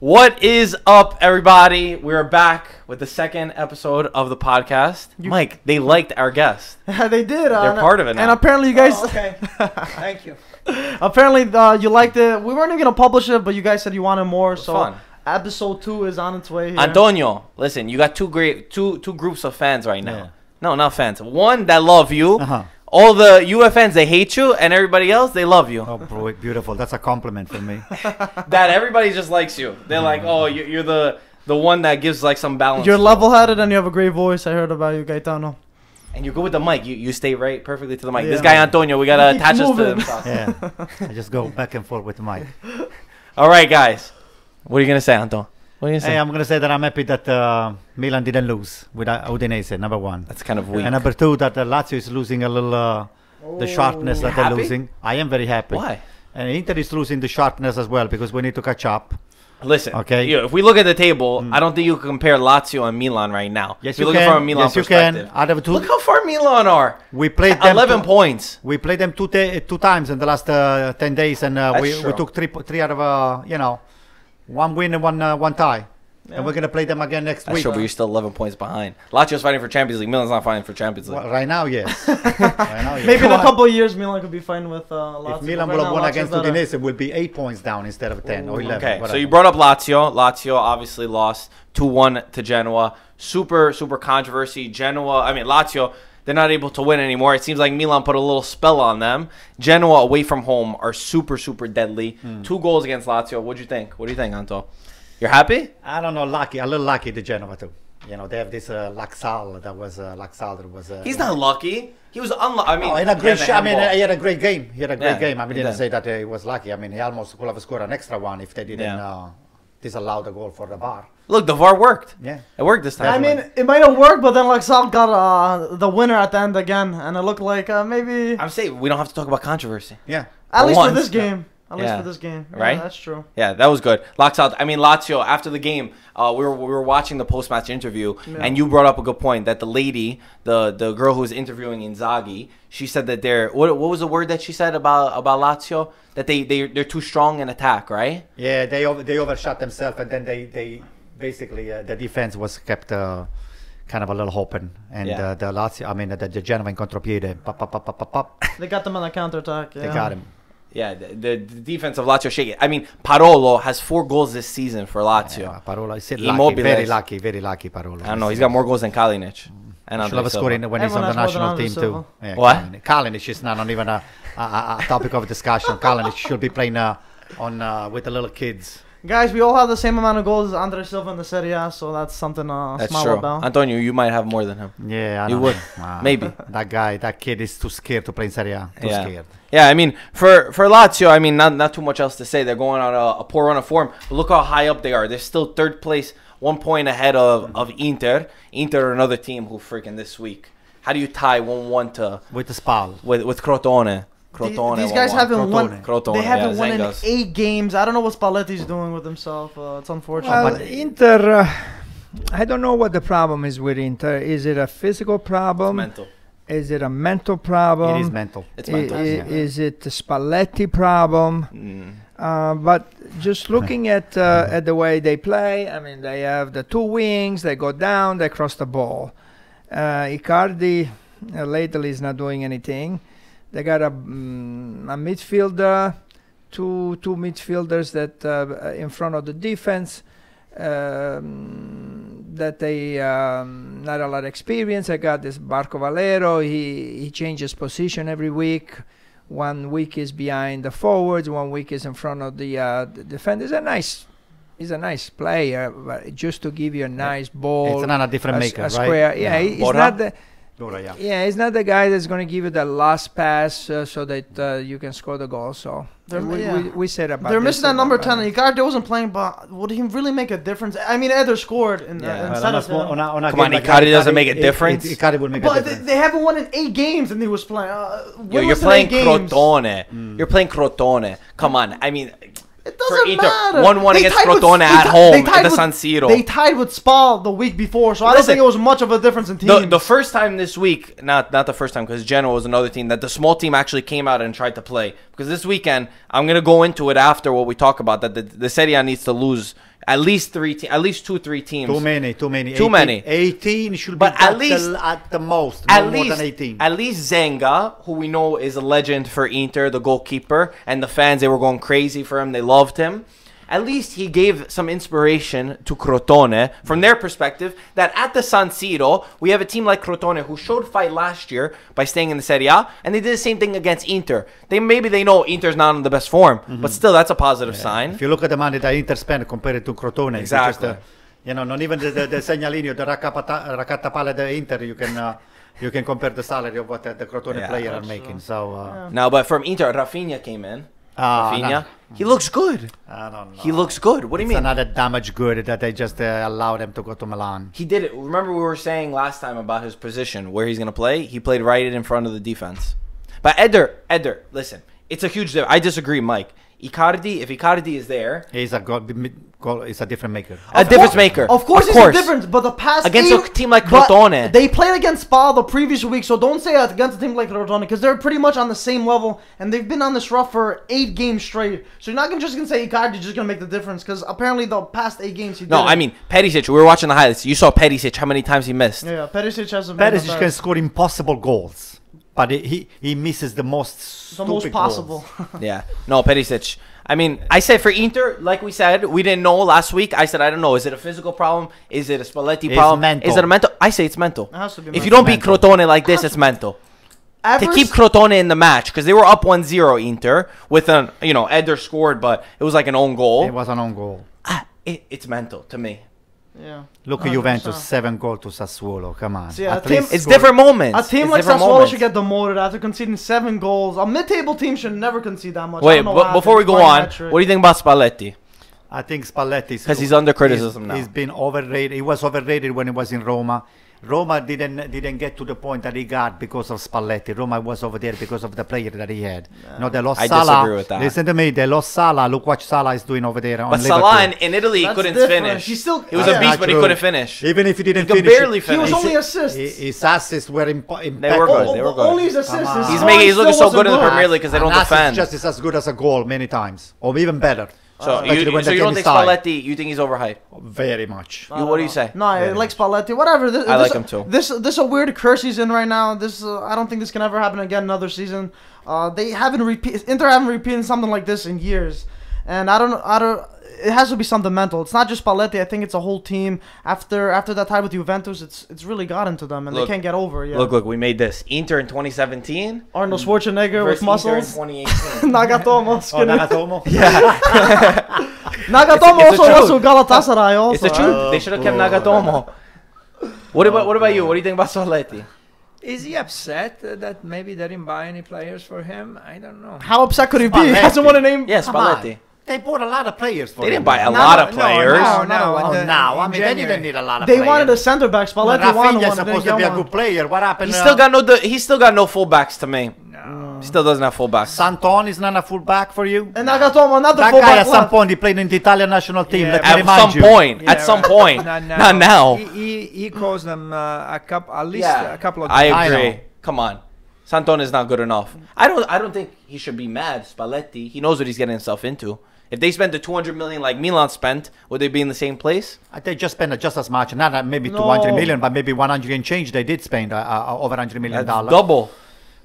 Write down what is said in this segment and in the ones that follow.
What is up, everybody? We're back with the second episode of the podcast. Mike, they liked our guest. They did. They're part of it now. And apparently you guys... Oh, okay. Thank you. Apparently you liked it. We weren't even going to publish it, but you guys said you wanted more. So fun. Episode 2 is on its way here. Antonio, listen, you got two groups of fans right now. Yeah. No, not fans. One that love you. All the UF fans, they hate you, and everybody else, they love you. Oh, boy, beautiful. That's a compliment for me. That everybody just likes you. They're like, oh, you're the one that gives like some balance. You're level-headed and you have a great voice. I heard about you, Gaetano. And you go with the mic. You stay right perfectly to the mic. Yeah. This guy, Antonio, we got to attach us to him. Yeah, I just go back and forth with the mic. All right, guys. What are you going to say, Anton? What are you going to say? Hey, I'm going to say that I'm happy that Milan didn't lose with Udinese, number one. That's kind of weak. And number two, that Lazio is losing a little the sharpness that they're losing. I am very happy. Why? And Inter is losing the sharpness as well because we need to catch up. Listen, okay. If we look at the table, I don't think you can compare Lazio and Milan right now. Yes, you can. Looking from a Milan perspective. Out of look how far Milan are. We played them 11 points. We played them two times in the last 10 days, and we took three out of one win and one tie. Yeah. And we're going to play them again next week. Sure, but you're still 11 points behind. Lazio's fighting for Champions League. Milan's not fighting for Champions League. Well, right now, yes. Right Maybe in a couple of years, Milan could be fighting with Lazio. If Milan will have won against Udinese, it will be 8 points down instead of 10 or 11. Okay, whatever. So you brought up Lazio. Lazio obviously lost 2-1 to Genoa. Super controversy. Lazio, they're not able to win anymore. It seems like Milan put a little spell on them. Genoa away from home are super deadly. 2 goals against Lazio. What do you think? What do you think, Anto? You're happy? I don't know. A little lucky to Genoa too. You know, they have this Laxal that was. He's not lucky. He was unlucky. I mean, he had a great game. He had a great game. I mean, didn't say that he was lucky. I mean, he almost could have scored an extra one if they didn't disallow the goal for the VAR. Look, the VAR worked. Yeah, it worked this time. I mean, it might have worked, but then Laxal got the winner at the end again, and it looked like maybe. I'm saying we don't have to talk about controversy. Yeah, at least for this game. At least for this game. Right? Yeah, that's true. Yeah, that was good. Lazio, after the game, we were watching the post-match interview, and you brought up a good point that the lady, the girl who was interviewing Inzaghi, she said that what was the word that she said about Lazio? That they're too strong in attack, right? Yeah, they overshot themselves, and then they basically the defense was kept kind of a little open, and the Lazio, the Genoa in contropiede, they got them on the counter-attack. They got him. Yeah, the defense of Lazio shaking. I mean, Parolo has 4 goals this season for Lazio. Yeah, Parolo is lucky, very lucky, Parolo. I don't know. He's got more goals than Kalinic. And should have scored when he's on the national team too. Yeah, what? Kalinic is not even a topic of discussion. Kalinic should be playing with the little kids. Guys, we all have the same amount of goals as Andre Silva in the Serie, so that's something to smile about. Antonio, you might have more than him. Yeah, you would. Maybe. That kid is too scared to play in Serie A. Too scared. Yeah, I mean, for Lazio, I mean, not too much else to say. They're going on a poor run of form. But look how high up they are. They're still 3rd place, 1 point ahead of Inter. Inter are another team who freaking this week. How do you tie 1-1 with the Spal? With Crotone. These guys haven't won. Crotone, they haven't won in 8 games. I don't know what Spalletti's doing with himself. It's unfortunate. Well, Inter, I don't know what the problem is with Inter. Is it a physical problem? It's mental. Is it a mental problem? It is mental. It's mental. Is it a Spalletti problem? But just looking at the way they play, I mean, they have the 2 wings. They go down. They cross the ball. Icardi lately is not doing anything. They got a midfielder, two midfielders that in front of the defense that they not a lot of experience. I got this Barco Valero. He changes position every week. 1 week is behind the forwards. 1 week is in front of the defenders. He's a nice player, but just to give you a nice ball. It's not a different maker, right? Square. Yeah, he's not the. Yeah, he's not the guy that's going to give you the last pass so that you can score the goal. So we said about they're missing that number 10. Icardi wasn't playing, but would he really make a difference? I mean, Eder scored instead of him. Come on, Icardi doesn't make a difference. Icardi would make a difference. But they haven't won in 8 games, and he was playing. You're playing Crotone. You're playing Crotone. Come on, I mean. It doesn't matter. 1-1 against Crotone at home at the San Siro. They tied with Spal the week before, so I don't think it was much of a difference in teams. The first time this week, not the first time, because Genoa was another team that the small team actually came out and tried to play. Because this weekend, I'm going to go into it after what we talk about, that the Serie A needs to lose At least 2-3 teams. Too many. Too 18, many. 18 should But be at least at the most. At No least, more than 18. At least Zenga, who we know is a legend for Inter, the goalkeeper, and the fans, they were going crazy for him. They loved him. At least he gave some inspiration to Crotone from their perspective that at the San Siro, we have a team like Crotone who showed fight last year by staying in the Serie A, and they did the same thing against Inter. Maybe they know Inter's not in the best form, but still, that's a positive sign. If you look at the money that Inter spent compared to Crotone, Exactly. Just, not even the Segnalinio, the Raccattapale, the Inter, you can compare the salary of what the Crotone player are making. So No, but from Inter, Rafinha came in. Rafinha, no. He looks good. I don't know. He looks good. What do you mean? Another damage good that they just allow them to go to Milan. He did it. Remember we were saying last time about his position, where he's going to play? He played right in front of the defense. But Eder, listen, it's a huge difference. I disagree, Mike. Icardi, if Icardi is there, He's a he's a different maker. a difference maker. Of course, he's a difference, but the past against eight, a team like but Crotone, they played against Spal the previous week, so don't say against a team like Crotone because they're pretty much on the same level, and they've been on this rough for 8 games straight. So you're not just gonna say Icardi just gonna make the difference because apparently the past 8 games he did. I mean Perisic. We were watching the highlights. You saw Perisic. How many times he missed? Yeah, Perisic has a Perisic can score impossible goals, but he misses the most possible. Yeah, no, Perisic. I mean, I said for Inter, like we said, we didn't know last week. I said, I don't know. Is it a physical problem? Is it a Spalletti problem? Mental. Is it a mental? I say it's mental. It has to be If mental. you don't beat Crotone like this, it's mental. To keep Crotone in the match, because they were up 1-0 Inter with an, Eder scored, but it was like an own goal. It was an own goal. It's mental to me. Yeah. Look at Juventus, 7 goals to Sassuolo. Come on. So, yeah, At least It's different moments. A team like Sassuolo should get demoted after conceding 7 goals. A mid-table team should never concede that much. Wait, before we go on, what do you think about Spalletti? I think Spalletti, because he's under criticism now. He's been overrated. He was overrated when he was in Roma. Roma didn't get to the point that he got because of Spalletti. Roma was over there because of the player that he had. No, they lost Salah. I disagree with that. Listen to me. They lost Salah. Look what Salah is doing over there. But Salah in Italy couldn't finish. He was a beast, but he couldn't finish. Even if he didn't finish, barely finish. He was only assists. His assists were impeccable. They were good. They were good. Only his assists. He's looking so good in the Premier League because they don't defend. Just as good as a goal many times, or even better. So you don't think Spalletti? You think he's overhyped? Very much. What do you say? No, I like Spalletti. Whatever. I like him too. This is a weird curse he's in right now. I don't think this can ever happen again another season. Inter haven't repeated something like this in years, and I don't. It has to be something mental. It's not just Spalletti. I think it's a whole team. After that tie with Juventus, it's really gotten to them, and they can't get over it yet. Look, we made this. Inter in 2017. Arnold Schwarzenegger with muscles. Inter in 2018. Nagatomo. Nagatomo? Yeah. Nagatomo also was with Galatasaray also. It's the truth. They should have kept Nagatomo. What about you? What do you think about Spalletti? Is he upset that maybe they didn't buy any players for him? I don't know. How upset could he be? He hasn't won a name. Yes, Spalletti. They bought a lot of players for him. They didn't buy a lot of players. No. I mean, they didn't need a lot of They players. wanted a center back. Spalletti wanted one. Rafinha's supposed to be a good player. What happened? He's still got no fullbacks to me. No. He still doesn't have fullbacks. Santon is not a fullback for you. And Nagatomo, not the that fullback. guy at some point he played in the Italian national team. Yeah, Let me At remind some you. point. At some point. Not now. He caused them at least a couple of I games. agree. Come on. Santon is not good enough. I don't think he should be mad. Spalletti, he knows what he's getting himself into. If they spent the 200 million like Milan spent, would they be in the same place? They just spent just as much. Not maybe 200 million, but maybe 100 and change. They did spend over $100 million. That's double.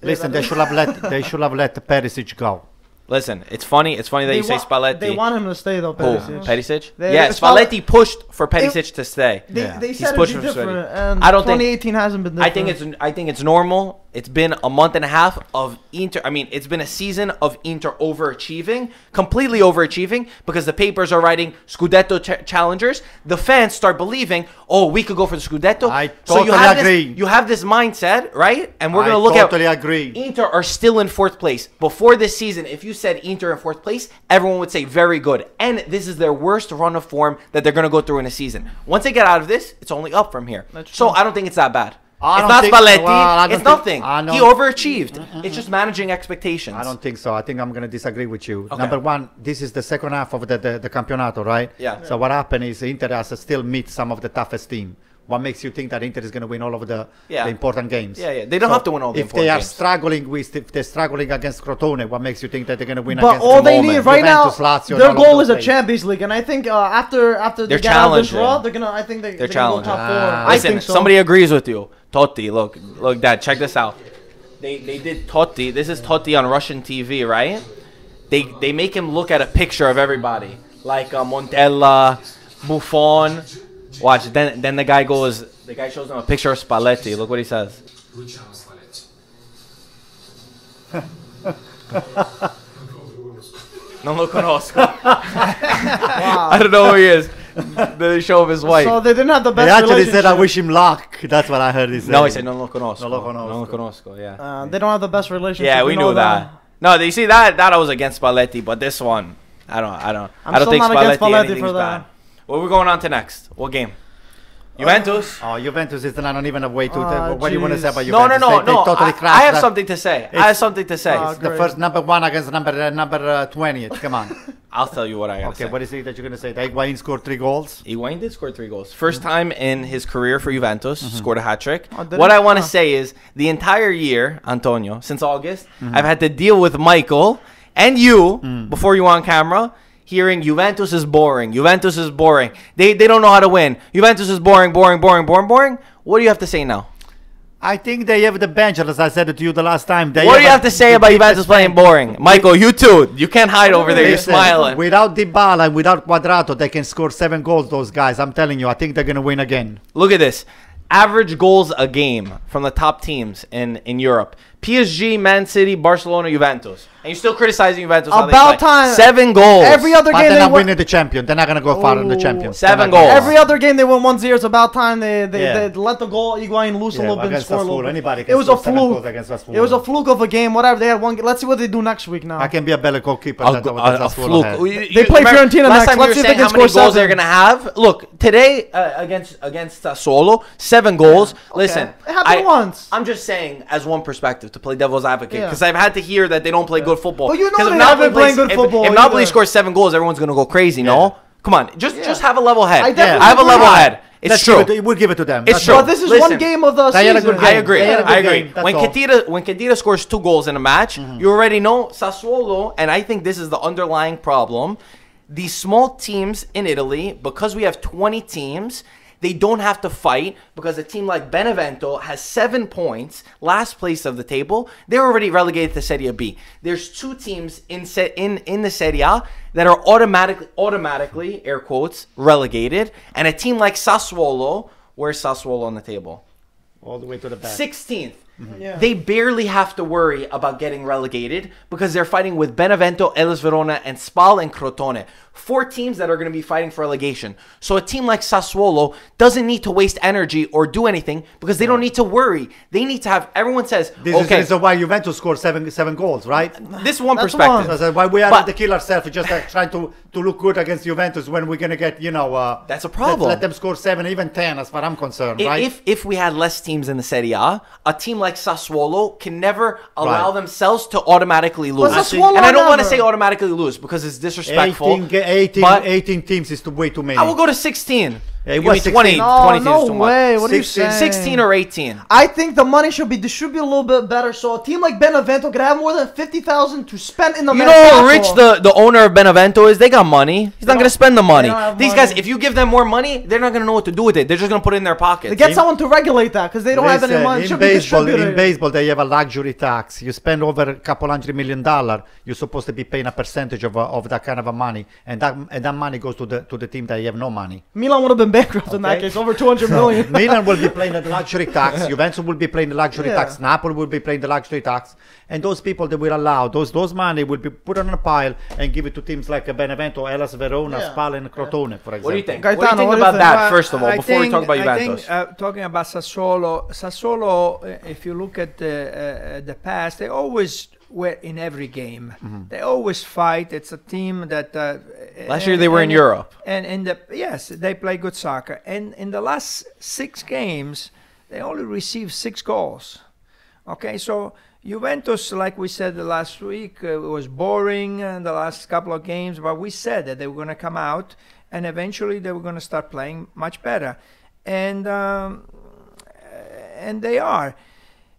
Listen, they should have let Perisic go. Listen, it's funny that you say Spalletti. They want him to stay though, Perisic. Perisic? Yeah, Spalletti pushed for Perisic to stay. They He's said it'd pushed be for different, Spalletti. and I don't think- 2018 hasn't been different. I think it's normal. It's been a month and a half of Inter. I mean, it's been a season of Inter overachieving, completely overachieving, because the papers are writing Scudetto challengers. The fans start believing, oh, we could go for the Scudetto. I totally agree. You have this mindset, right? And we're I going to look totally at agree. Inter are still in 4th place. Before this season, if you said Inter in 4th place, everyone would say very good. And this is their worst run of form that they're going to go through in a season. Once they get out of this, it's only up from here. So I don't think it's that bad. It's not Spalletti. It's nothing. He overachieved. It's just managing expectations. I don't think so. I think I'm going to disagree with you. Okay. Number one, this is the second half of the Campionato, right? Yeah. So what happened is Inter has still meet some of the toughest team. What makes you think that Inter is going to win all of the important games? Yeah. They don't have to win all the important games. If they're struggling against Crotone, what makes you think that they're going to win but against all they need right now, Lazio, their goal is a Champions League, and I think after they get out of this draw, they're gonna. I think they're gonna go top 4. I think so. Somebody agrees with you. Totti, look, Dad, check this out. They did Totti. This is Totti on Russian TV, right? They make him look at a picture of everybody, like Montella, Buffon. Watch. Then the guy goes. The guy shows him a picture of Spalletti. Look what he says. Non lo conosco. Wow. I don't know who he is. They show him his wife. So they didn't have the best relationship. He actually relationship. said, "I wish him luck." That's what I heard he said. No, he said, "Non lo conosco." Non lo conosco. Non lo conosco. Yeah. They don't have the best relationship. Yeah, we knew that. No, you see that I was against Spalletti, but this one, I don't think Spalletti for that. What are we going on to next? What game? Juventus. Oh, Juventus is not even a way to. What do you want to say about No, Juventus? no. They totally crashed. I have something to say. It's the first number 1 against number 20. Come on. I'll tell you what I got to say. Okay, what is it that you're going to say? That Higuain scored 3 goals? Higuain did score 3 goals. First time in his career for Juventus, scored a hat-trick. What I want to say is, the entire year, Antonio, since August, I've had to deal with Michael and you, before you were on camera, hearing Juventus is boring. Juventus is boring. They don't know how to win. Juventus is boring. What do you have to say now? I think they have the bench, as I said to you the last time. What do you have to say about Juventus playing boring? Michael, you too. You can't hide over there. You're smiling. Without Dybala and without Quadrato, they can score 7 goals, those guys. I'm telling you, I think they're going to win again. Look at this. Average goals a game from the top teams in Europe. PSG, Man City, Barcelona, Juventus. And you're still criticizing Juventus. About time. 7 goals. Every other game they're not winning the champion. They're not going to go far in the champion. 7 goals. Every other game they won 1-0. It's about time they let the goal Higuain loose a little bit and score a little bit. It was a fluke. It was a fluke of a game. Whatever. They had one. Let's see what they do next week now. I can be a better goalkeeper than a fluke. They play Fiorentina next. Let's see if they can score 7 goals they're going to have. Look, today against Sassuolo, 7 goals. Listen, it happened once. I'm just saying, as one perspective, to play devil's advocate, because I've had to hear that they don't play good football. But you know they haven't playing good football. If Napoli scores 7 goals, everyone's going to go crazy, no? Come on, just have a level head. I have a level head. It's true. We'll give it to them. It's true. But this is one game of the season. I agree. When Khedira scores 2 goals in a match, you already know Sassuolo, and I think this is the underlying problem. These small teams in Italy, because we have 20 teams, they don't have to fight, because a team like Benevento has 7 points, last place of the table. They're already relegated to Serie B. There's 2 teams in the Serie A that are automatically, air quotes, relegated. And a team like Sassuolo, where's Sassuolo on the table? All the way to the back. 16th. They barely have to worry about getting relegated, because they're fighting with Benevento, Hellas Verona, and Spal and Crotone. 4 teams that are going to be fighting for relegation. So a team like Sassuolo doesn't need to waste energy or do anything, because they don't need to worry. They need to have, everyone says, this is why Juventus scored 7 goals, right? This is one perspective. That's why we are to kill ourselves, just trying to look good against Juventus when we're going to get, that's a problem. Let them score 7, even 10, as far as I'm concerned, right? If we had less teams in the Serie A team like Sassuolo can never allow themselves to automatically lose. And I don't want to say automatically lose, because it's disrespectful. 18 teams is way too many. I will go to 16. It was 20 no way. What are you saying? 16 or 18. I think the money should be distributed a little bit better, so a team like Benevento could have more than 50,000 to spend in the. You know how rich the owner of Benevento is? They got money. He's not going to spend the money. These guys, if you give them more money, they're not going to know what to do with it. They're just going to put it in their pockets. They get someone to regulate that, because they don't have any money. In baseball, they have a luxury tax. You spend over a couple $100 million, you're supposed to be paying a percentage of that kind of a money, and that money goes to the team that have no money. Milan would have been bankrupt in that case. Over 200 million. Milan will be playing the luxury tax. Juventus will be playing the luxury tax. Napoli will be playing the luxury tax. And those people that will allow those money will be put on a pile and give it to teams like Benevento, Hellas Verona, Spal, and Crotone, for example. What do you think? What do you think about that, first of all, before we talk about Juventus? I think, talking about Sassuolo, if you look at the past, they always were in every game. They always fight. It's a team that last year they were in Europe, and yes, they play good soccer. And in the last 6 games, they only received 6 goals. Okay, so Juventus, like we said the last week, was boring in the last couple of games, but we said that they were going to come out, and eventually they were going to start playing much better. and they are.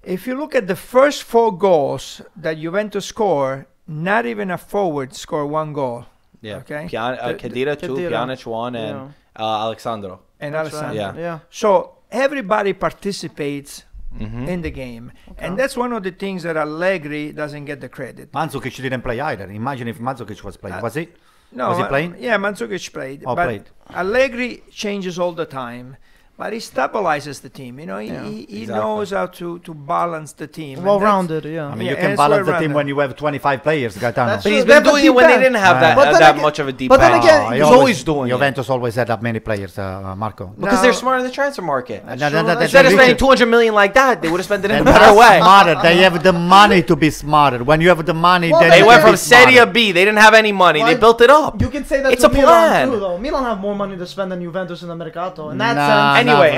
If you look at the first 4 goals that Juventus score, not even a forward scored 1 goal. Yeah. Okay. Khedira 2, Khedira. Pjanic 1, and Alexandro. And That's Alessandro. right. Yeah. So everybody participates Mm-hmm. in the game, and that's one of the things that Allegri doesn't get the credit. Mandzukic didn't play either. Imagine if Mandzukic was playing. Was he? No, Was he playing? Yeah, Mandzukic played. Oh, but played. Allegri changes all the time, but he stabilizes the team. You know, he Exactly. knows how to balance the team. and Well that's- rounded, yeah. I mean, Yeah, you and can it's balance the well-rounded. team when you have 25 players, Gaetano. That's But he's They have been a doing it deep when they bench. didn't have that, But then that again- much of a deep but then bench. again, he he's always doing it. Juventus always had that many players, Marco. Because No. they're smart in the transfer market. And Instead of spending 200 million like that, they would have spent it in a and better that's way. smarter. They have the money to be smarter. When you have the money, Well, then They you went can from be smarter. Serie B. They didn't have any money. They Well, built it up. You can say that It's to a Milan plan. too, though. Milan have more money to spend than Juventus in the Mercato. In that Nah, sense, Anyway,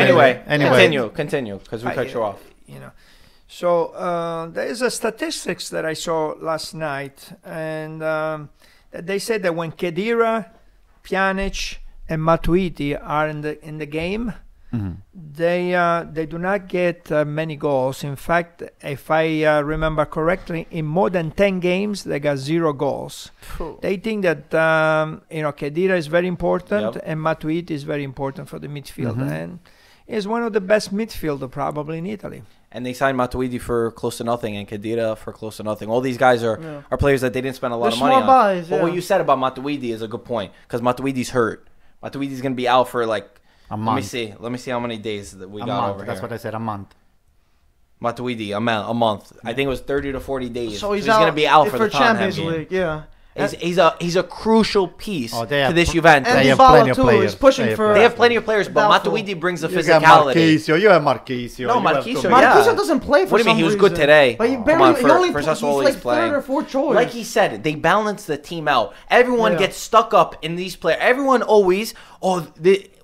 not really. continue, because we cut you off. You know, so there is a statistics that I saw last night, and that they said that when Khedira, Pjanic, and Matuidi are in the game, they do not get many goals. In fact, if I remember correctly, in more than 10 games, they got 0 goals. They think that Khedira is very important, Yep. and Matuidi is very important for the midfield, and is one of the best midfielder probably in Italy. And they signed Matuidi for close to nothing and Khedira for close to nothing. All these guys are players that they didn't spend a lot They're of money small on. buys, But yeah. what you said about Matuidi is a good point, because Matuidi's hurt. Matuidi's going to be out for like, A let me month. see. Let me see how many days that we A got month. over That's here. what I said. A month. Matuidi, a month. I think it was 30 to 40 days. so he's going to be out for the Tottenham Champions game. League. Yeah. He's a crucial piece Oh, they to have this pl- Juventus. And They have plenty Dybala of too players. is pushing They have for. They have plenty of players, but Doubtful. Matuidi brings the You got physicality. Marquisio. You have Marquisio. No, You have Marquisio, to- yeah. Marquisio doesn't play for What do you mean? some He was reason. good today. But he Come barely. on, he only for he's Sassuolo, like he's playing. third or fourth choice. Like he said, they balance the team out. Everyone Yeah. gets stuck up in these players. Everyone always,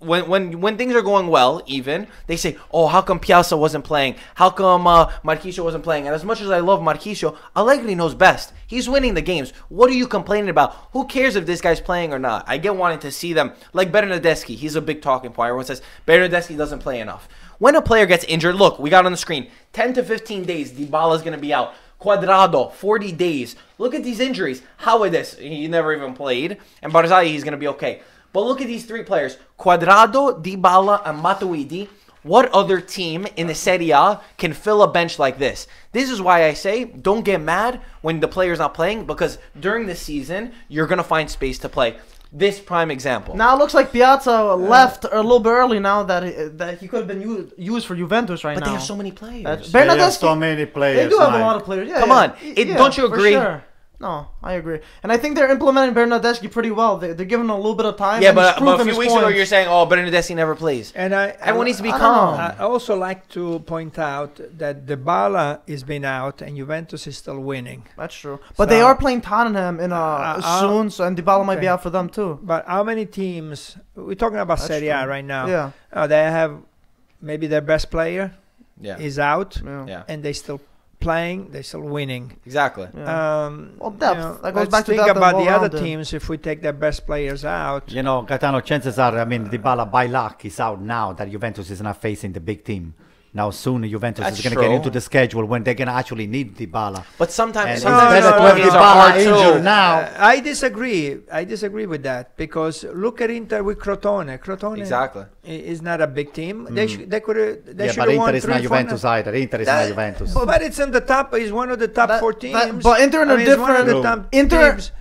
when things are going well, even they say, "Oh, how come Piazza wasn't playing? How come Marquisio wasn't playing?" And as much as I love Marquisio, Allegri knows best. He's winning the games. What are you complaining about? Who cares if this guy's playing or not? I get wanting to see them like Bernardeschi. He's a big talking point. Everyone says Bernardeschi doesn't play enough. When a player gets injured, look, we got on the screen 10 to 15 days. Dybala's going to be out. Quadrado, 40 days. Look at these injuries. How is this? He never even played. And Barzagli, he's going to be okay. But look at these 3 players. Quadrado, Dybala, and Matuidi. What other team in the Serie A can fill a bench like this? This is why I say don't get mad when the player's not playing, because during the season, you're going to find space to play. This prime example. Now it looks like Piazza left a little bit early now that he could have been used for Juventus right But now. they have so many players. They have Bernardeschi, so many players. they do have a Mike. lot of players. Yeah, Come yeah. on. Don't you for agree? Sure. No, I agree. And I think they're implementing Bernardeschi pretty well. They're giving him a little bit of time. Yeah, and he's but a proven few his weeks ago points. you're saying, "Oh, Bernardeschi never plays." And Everyone needs to be I don't calm. know. I also like to point out that Dybala is been out and Juventus is still winning. That's true. But So- they are playing Tottenham in soon, so and Dybala might be okay. out for them too. But how many teams? We're talking about That's Serie A true. right now. Yeah. They have maybe their best player Yeah. is out, Yeah. and they still playing. They still winning. Exactly. Yeah. Well, depth. That goes let's back to think depth and about the other well-rounded. teams. If we take their best players out, You know, Gaetano, chances are, I mean, Dybala by luck is out now that Juventus is not facing the big team. Now soon Juventus That's is going to get true. into the schedule when they're going to actually need Dybala. But sometimes, And sometimes instead those of to have games are Dybala hard injured too. now, I disagree. I disagree with that because look at Inter with Crotone. Crotone Exactly. is not a big team. They could have. They yeah, should but have won Inter is not 3-4 Juventus either. Inter is not That- Juventus. But it's in the top. He's one of the top 4 teams. But Inter in a he's one of different. the top Inter teams.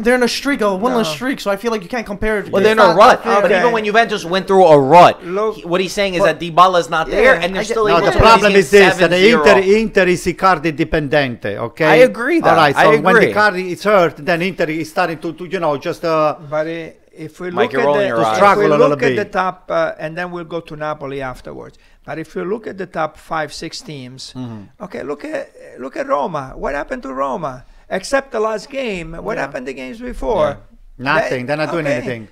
they're in a streak, a winless No. streak. So I feel like you can't compare it. Well, It's they're in a not rut. that fair. But Okay. even when Juventus went through a rut, Look- what he's saying is but- that Dybala's not there, Yeah, and they're I get- still No, able the to problem win is this: that 7-0. Inter is Icardi dependente. Okay, I agree that. All right, I so when agree. Icardi is hurt, then Inter is starting to just But if we Mike, look you're at rolling your eyes. if Struggle we a little look at the bit. top, and then we'll go to Napoli afterwards. But if you look at the top 5-6 teams, okay, look at Roma. What happened to Roma? Except the last game, what happened the games before? nothing. They're not doing Okay. anything.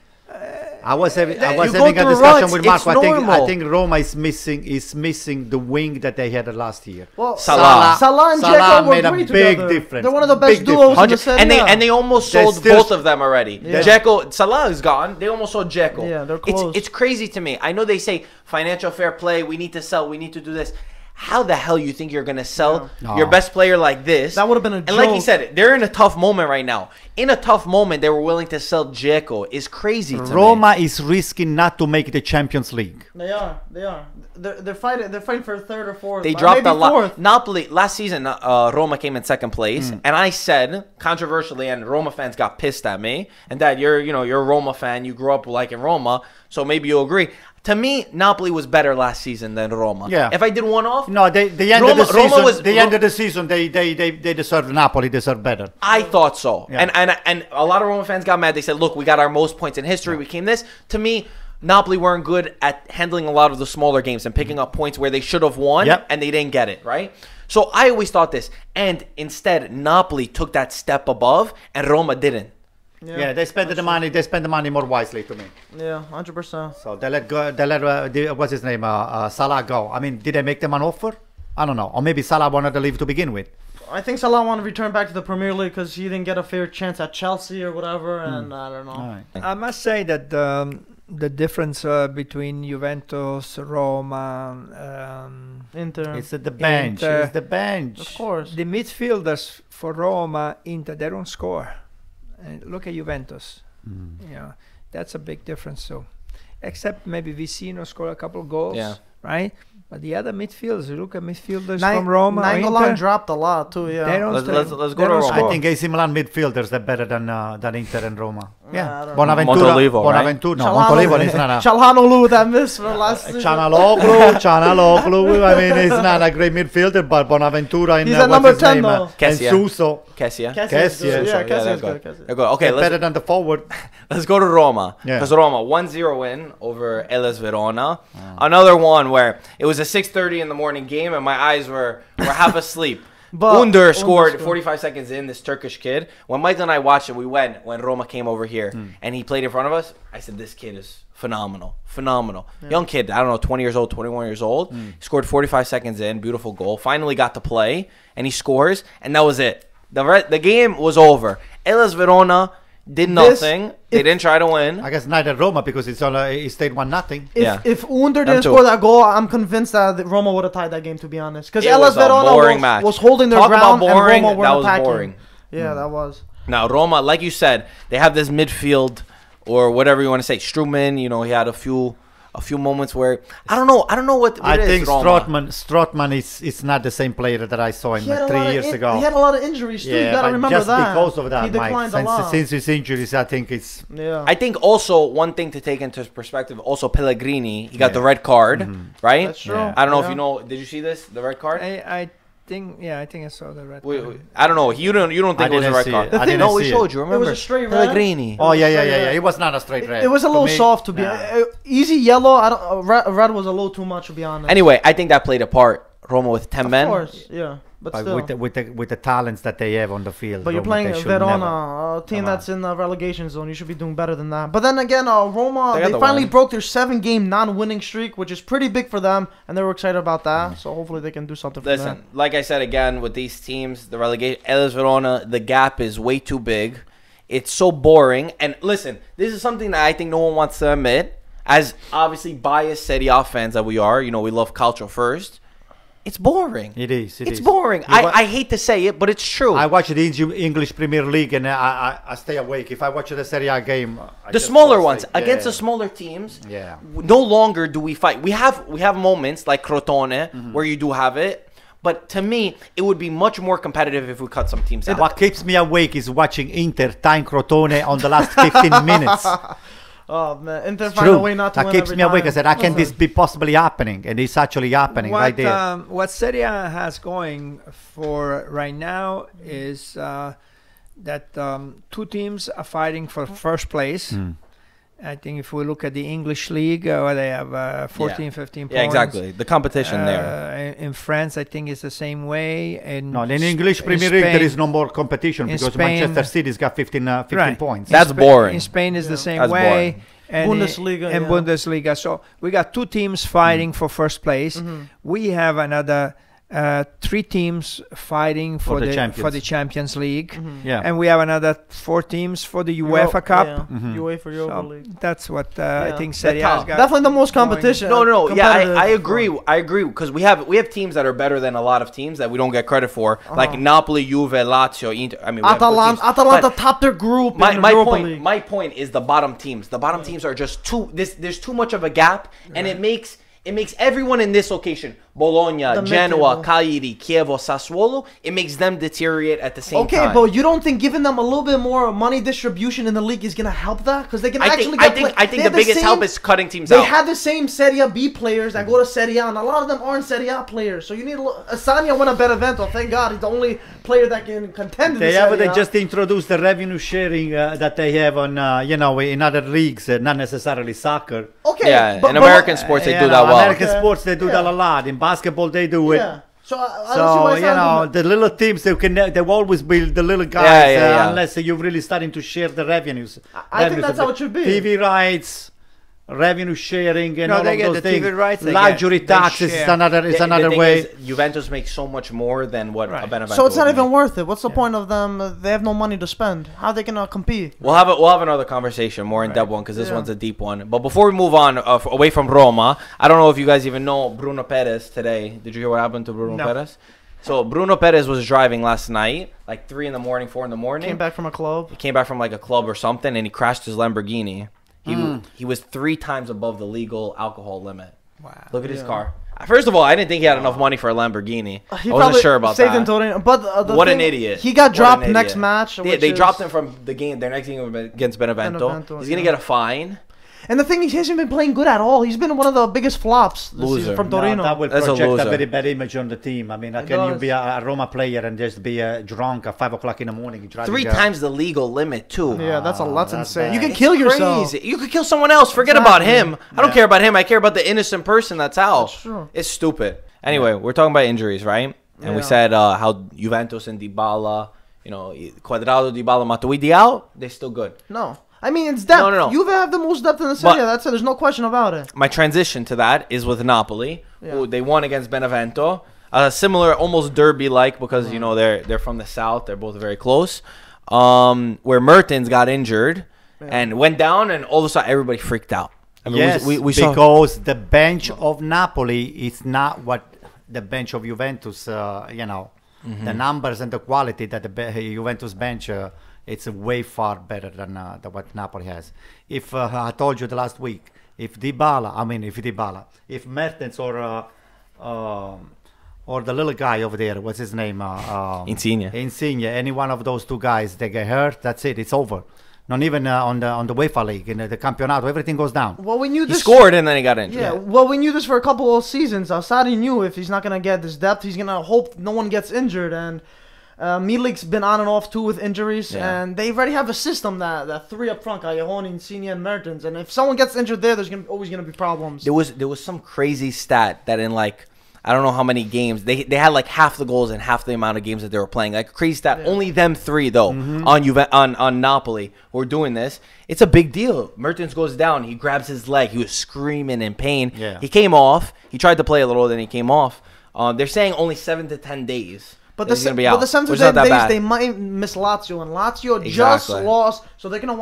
I was having You a go through discussion ruts, with Marco. it's I normal. think Roma is missing the wing that they had last year. Well, Salah. Salah and Salah Dzeko were made a great big together. difference. They're one of the best Big duos in the difference. Serie. And they almost They're sold still- both of them already. Yeah. Dzeko, Salah is gone. They almost sold Dzeko. Yeah, they're close. It's crazy to me. I know they say financial fair play. We need to sell. We need to do this. How the hell you think you're gonna sell No. your best player like this? That would've been a And like you joke. said, they're in a tough moment right now. In a tough moment, they were willing to sell Dzeko. Is crazy to me. Roma is risking not to make the Champions League. They are. They're fighting. They're fighting for third or fourth. They or dropped maybe a lot. fourth. Napoli last season. Roma came in second place, and I said controversially, and Roma fans got pissed at me. And Dad, you're a Roma fan. You grew up liking Roma, so maybe you'll agree. To me, Napoli was better last season than Roma. Yeah. If I did one off, No, the end Roma- of the season. Roma was- the end of the season, they deserve Napoli. Deserve better. I thought so. Yeah. And a lot of Roma fans got mad. They said, "Look, we got our most points in history. We came this." To me, Napoli weren't good at handling a lot of the smaller games and picking up points where they should have won, Yep. and they didn't get it, right? So I always thought this. And instead, Napoli took that step above, and Roma didn't. Yeah, they spend the money. They spend the money more wisely to me. Yeah, 100%. So they let go. What's his name? Salah go. I mean, did they make them an offer? I don't know. Or maybe Salah wanted to leave to begin with. I think Salah wanted to return back to the Premier League because he didn't get a fair chance at Chelsea or whatever, and I don't know. All right. I must say that the difference between Juventus, Roma, Inter. It's at the bench. Inter. It's the bench. Of course. the midfielders for Roma, Inter, they don't score. And look at Juventus. Yeah, that's a big difference. So, except maybe Vicino scored a couple of goals, Yeah. right? But the other midfielders, you look at midfielders from Roma, or Nainggolan Inter, dropped a lot too. Yeah. they don't Let's they go to don't Roma. I score. think AC Milan midfielders are better than Inter and Roma. I Yeah, don't Bonaventura. Montolivo, right? Bonaventura. No, Montolivo is not a. Çalhanoğlu with that miss from last season. Çalhanoğlu. I mean, he's not a great midfielder, but Bonaventura and He's at what's number his 10 name? though. And Kessie. Suso. Kessie. Kessié is good. Kessié, Yeah, so, Kessié is they're good. good. Kessié. They're good. Okay, Better than the forward. let's go to Roma. Yeah. Because Roma, 1-0 win over Hellas Verona. Another one where it was a 6:30 in the morning game and my eyes were half asleep. But Under scored scored. 45 seconds in, this Turkish kid. When Michael and I watched it, we went when Roma came over here and he played in front of us. I said, this kid is phenomenal. Phenomenal. Young kid, I don't know, 20 years old, 21 years old. He scored 45 seconds in, beautiful goal. Finally got to play and he scores and that was it. The game was over. Hellas Verona did nothing. They didn't try to win. I guess neither Roma because it stayed 1-0. If Under Them didn't too. score that goal, I'm convinced that Roma would have tied that game. To be honest, because It Hellas was a Verona boring match. was holding their Talk about ground boring, and Roma were that was attacking. boring. Yeah, that was. Now Roma, like you said, they have this midfield or whatever you want to say. Struman, he had a few moments where I don't know what I it is, think Roma. Strootman is not the same player that I saw him He had a 3 lot of years ago. He had a lot of injuries too. You gotta but remember just that. because of that, he declined Mike. a lot. Since his injuries, I think it's Yeah. I think also one thing to take into perspective, also Pellegrini, he got Yeah. the red card, right? That's true. Yeah. I don't know if Yeah. you know. Did you see this? The red card? I think I saw the red. Wait, card. I don't know. You don't think I it was a didn't red see card? it. I didn't No, we see showed it. you. Remember? a straight red. Pellegrini. Oh yeah. straight red. It was not a straight red. It was a To little me, soft to be nah. easy yellow. I don't. Red was a little too much to be honest. Anyway, I think that played a part. Roma with 10 of men. course, yeah, but But still. with the talents that they have on the field. But you're Roma, playing they should Verona, never- a team Come that's in the relegation zone. You should be doing better than that. But then again, Roma, They got they the finally win. broke their 7-game non-winning streak, which is pretty big for them, and they were excited about that. So hopefully they can do something for Listen, like I said again, with these teams, the relegation, Hellas Verona, the gap is way too big. It's so boring. And listen, this is something that I think no one wants to admit. As obviously biased Serie A fans that we are, we love culture first. It's boring. It is. It's boring. I hate to say it, but it's true. I watch the English Premier League and I stay awake. If I watch the Serie A game, I the just smaller fall ones asleep. against Yeah. the smaller teams. Yeah. No longer do we fight. We have moments like Crotone where you do have it, but to me, it would be much more competitive if we cut some teams out. What keeps me awake is watching Inter tying Crotone on the last 15 minutes. Oh man, Inter It's find a true. way not to That win keeps every me awake. I time. said, how can this be possibly happening? And it's actually happening right there. What Serie A has going for right now is that two teams are fighting for first place. I think if we look at the English league, where they have 14, 15 points. Yeah, exactly. The competition there. In France, I think it's the same way. In No, in English Premier League, there is no more competition in because Spain- Manchester City's got 15 Right. points. That's boring. In Spain is the same That's way. Bundesliga. and Bundesliga. So we got 2 teams fighting for first place. We have another 3 teams fighting for the Champions League, and we have another 4 teams for the UEFA Cup. UEFA Europa League. That's what I think Serie has got. Definitely the most competition. No. Yeah, I agree. I agree because we have teams that are better than a lot of teams that we don't get credit for, like Napoli, Juve, Lazio, Inter. I mean, Atalanta topped their group. My point is the bottom teams. The bottom teams are just there's too much of a gap, and it makes everyone in this location, Bologna, Genoa, Cagliari, Chievo, Sassuolo, it makes them deteriorate at the same time. Okay, but you don't think giving them a little bit more money distribution in the league is going to help that? Because they can I think the biggest help is cutting teams out. They have the same Serie B players that go to Serie A, and a lot of them aren't Serie A players. So you need Asania won a Benevento. Thank God, he's the only player that can contend in the Serie A. They just introduced the revenue sharing that they have on, in other leagues, not necessarily soccer. Okay, yeah, in American sports they do that well. American sports they do that a lot. In basketball they do it. Yeah. So I don't see why the little teams they will always be the little guys unless you're really starting to share the revenues. I think that's how it should be. TV rights, revenue sharing, and all they of get those the things. TV rights, Luxury taxes is another way. Juventus makes so much more than what a Benevento. So it's not even worth it. What's the point of them? They have no money to spend. How are they gonna compete? We'll have another conversation, more in depth one, because this one's a deep one. But before we move on away from Roma, I don't know if you guys even know Bruno Perez today. Did you hear what happened to Bruno Perez? So Bruno Perez was driving last night, like 3 in the morning, 4 in the morning. Came back from a club. He came back from like a club or something, and he crashed his Lamborghini. He was 3 times above the legal alcohol limit. Wow! Look at his car. First of all, I didn't think he had enough money for a Lamborghini. I wasn't sure about that. But what an idiot! He got dropped next match. They dropped him from the game. Their next game against Benevento. He's gonna get a fine. And the thing is, he hasn't been playing good at all. He's been one of the biggest flops this season from Torino. That will project a very bad image on the team. I mean, how can you be a Roma player and just be drunk at 5 o'clock in the morning? 3 times the legal limit, too. Yeah, that's insane. Bad. You can kill yourself. You could kill someone else. Forget about him. I don't care about him. I care about the innocent person. That's how. That's true. It's stupid. Anyway, we're talking about injuries, right? And we said how Juventus and Dybala, Cuadrado, Dybala, Matuidi out, they're still good. No. I mean, it's depth. No. Juve have the most depth in the Serie. That's it. There's no question about it. My transition to that is with Napoli, who they won against Benevento. Similar, almost derby-like, because they're from the south. They're both very close. Where Mertens got injured and went down, and all of a sudden everybody freaked out. I mean, yes, we saw because the bench of Napoli is not what the bench of Juventus. The numbers and the quality that the Juventus bench. It's way far better than what Napoli has. If I told you the last week, if Mertens or the little guy over there, what's his name? Insigne. Any one of those 2 guys, they get hurt. That's it. It's over. Not even on the UEFA League, in the Campionato, everything goes down. Well, we knew this. He scored and then he got injured. Yeah. Well, we knew this for a couple of seasons. Sarri knew if he's not gonna get this depth, he's gonna hope no one gets injured. And Milik's been on and off too with injuries, and they already have a system that 3 up front, Callejon, Insigne, and Mertens. And if someone gets injured there, there's always gonna be problems. There was some crazy stat that in like I don't know how many games they had like half the goals in half the amount of games that they were playing. Like a crazy stat. Only them 3 though on Napoli were doing this. It's a big deal. Mertens goes down. He grabs his leg. He was screaming in pain. Yeah. He came off. He tried to play a little, then he came off. They're saying only 7 to 10 days. But the 7 to 10 days they might miss Lazio, and Lazio just lost, so they're gonna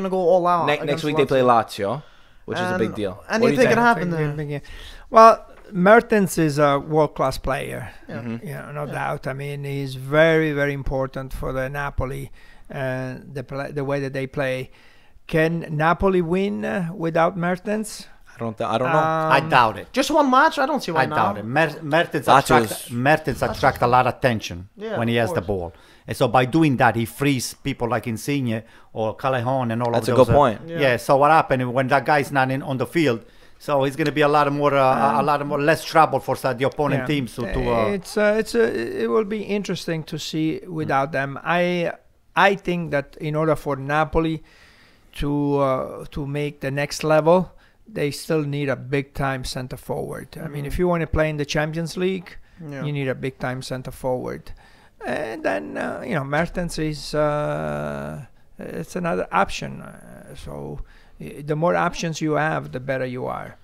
go all out. Next week they play Lazio, which is a big deal. Anything can happen there. Well, Mertens is a world-class player, no doubt. I mean, he's very, very important for the Napoli and the way that they play. Can Napoli win without Mertens? I don't know. I doubt it. Just 1 match? I don't see why I doubt it. Mertens attract a lot of attention when he has the ball. And so by doing that, he frees people like Insigne or Callejon and all of those. That's a good point. Yeah, so what happened when that guy's not on the field, so it's going to be a lot more less trouble for the opponent teams it will be interesting to see without them. I think that in order for Napoli to make the next level, they still need a big-time center forward. I mean, if you want to play in the Champions League, you need a big-time center forward. And then, Mertens is it's another option. So The more options you have, the better you are.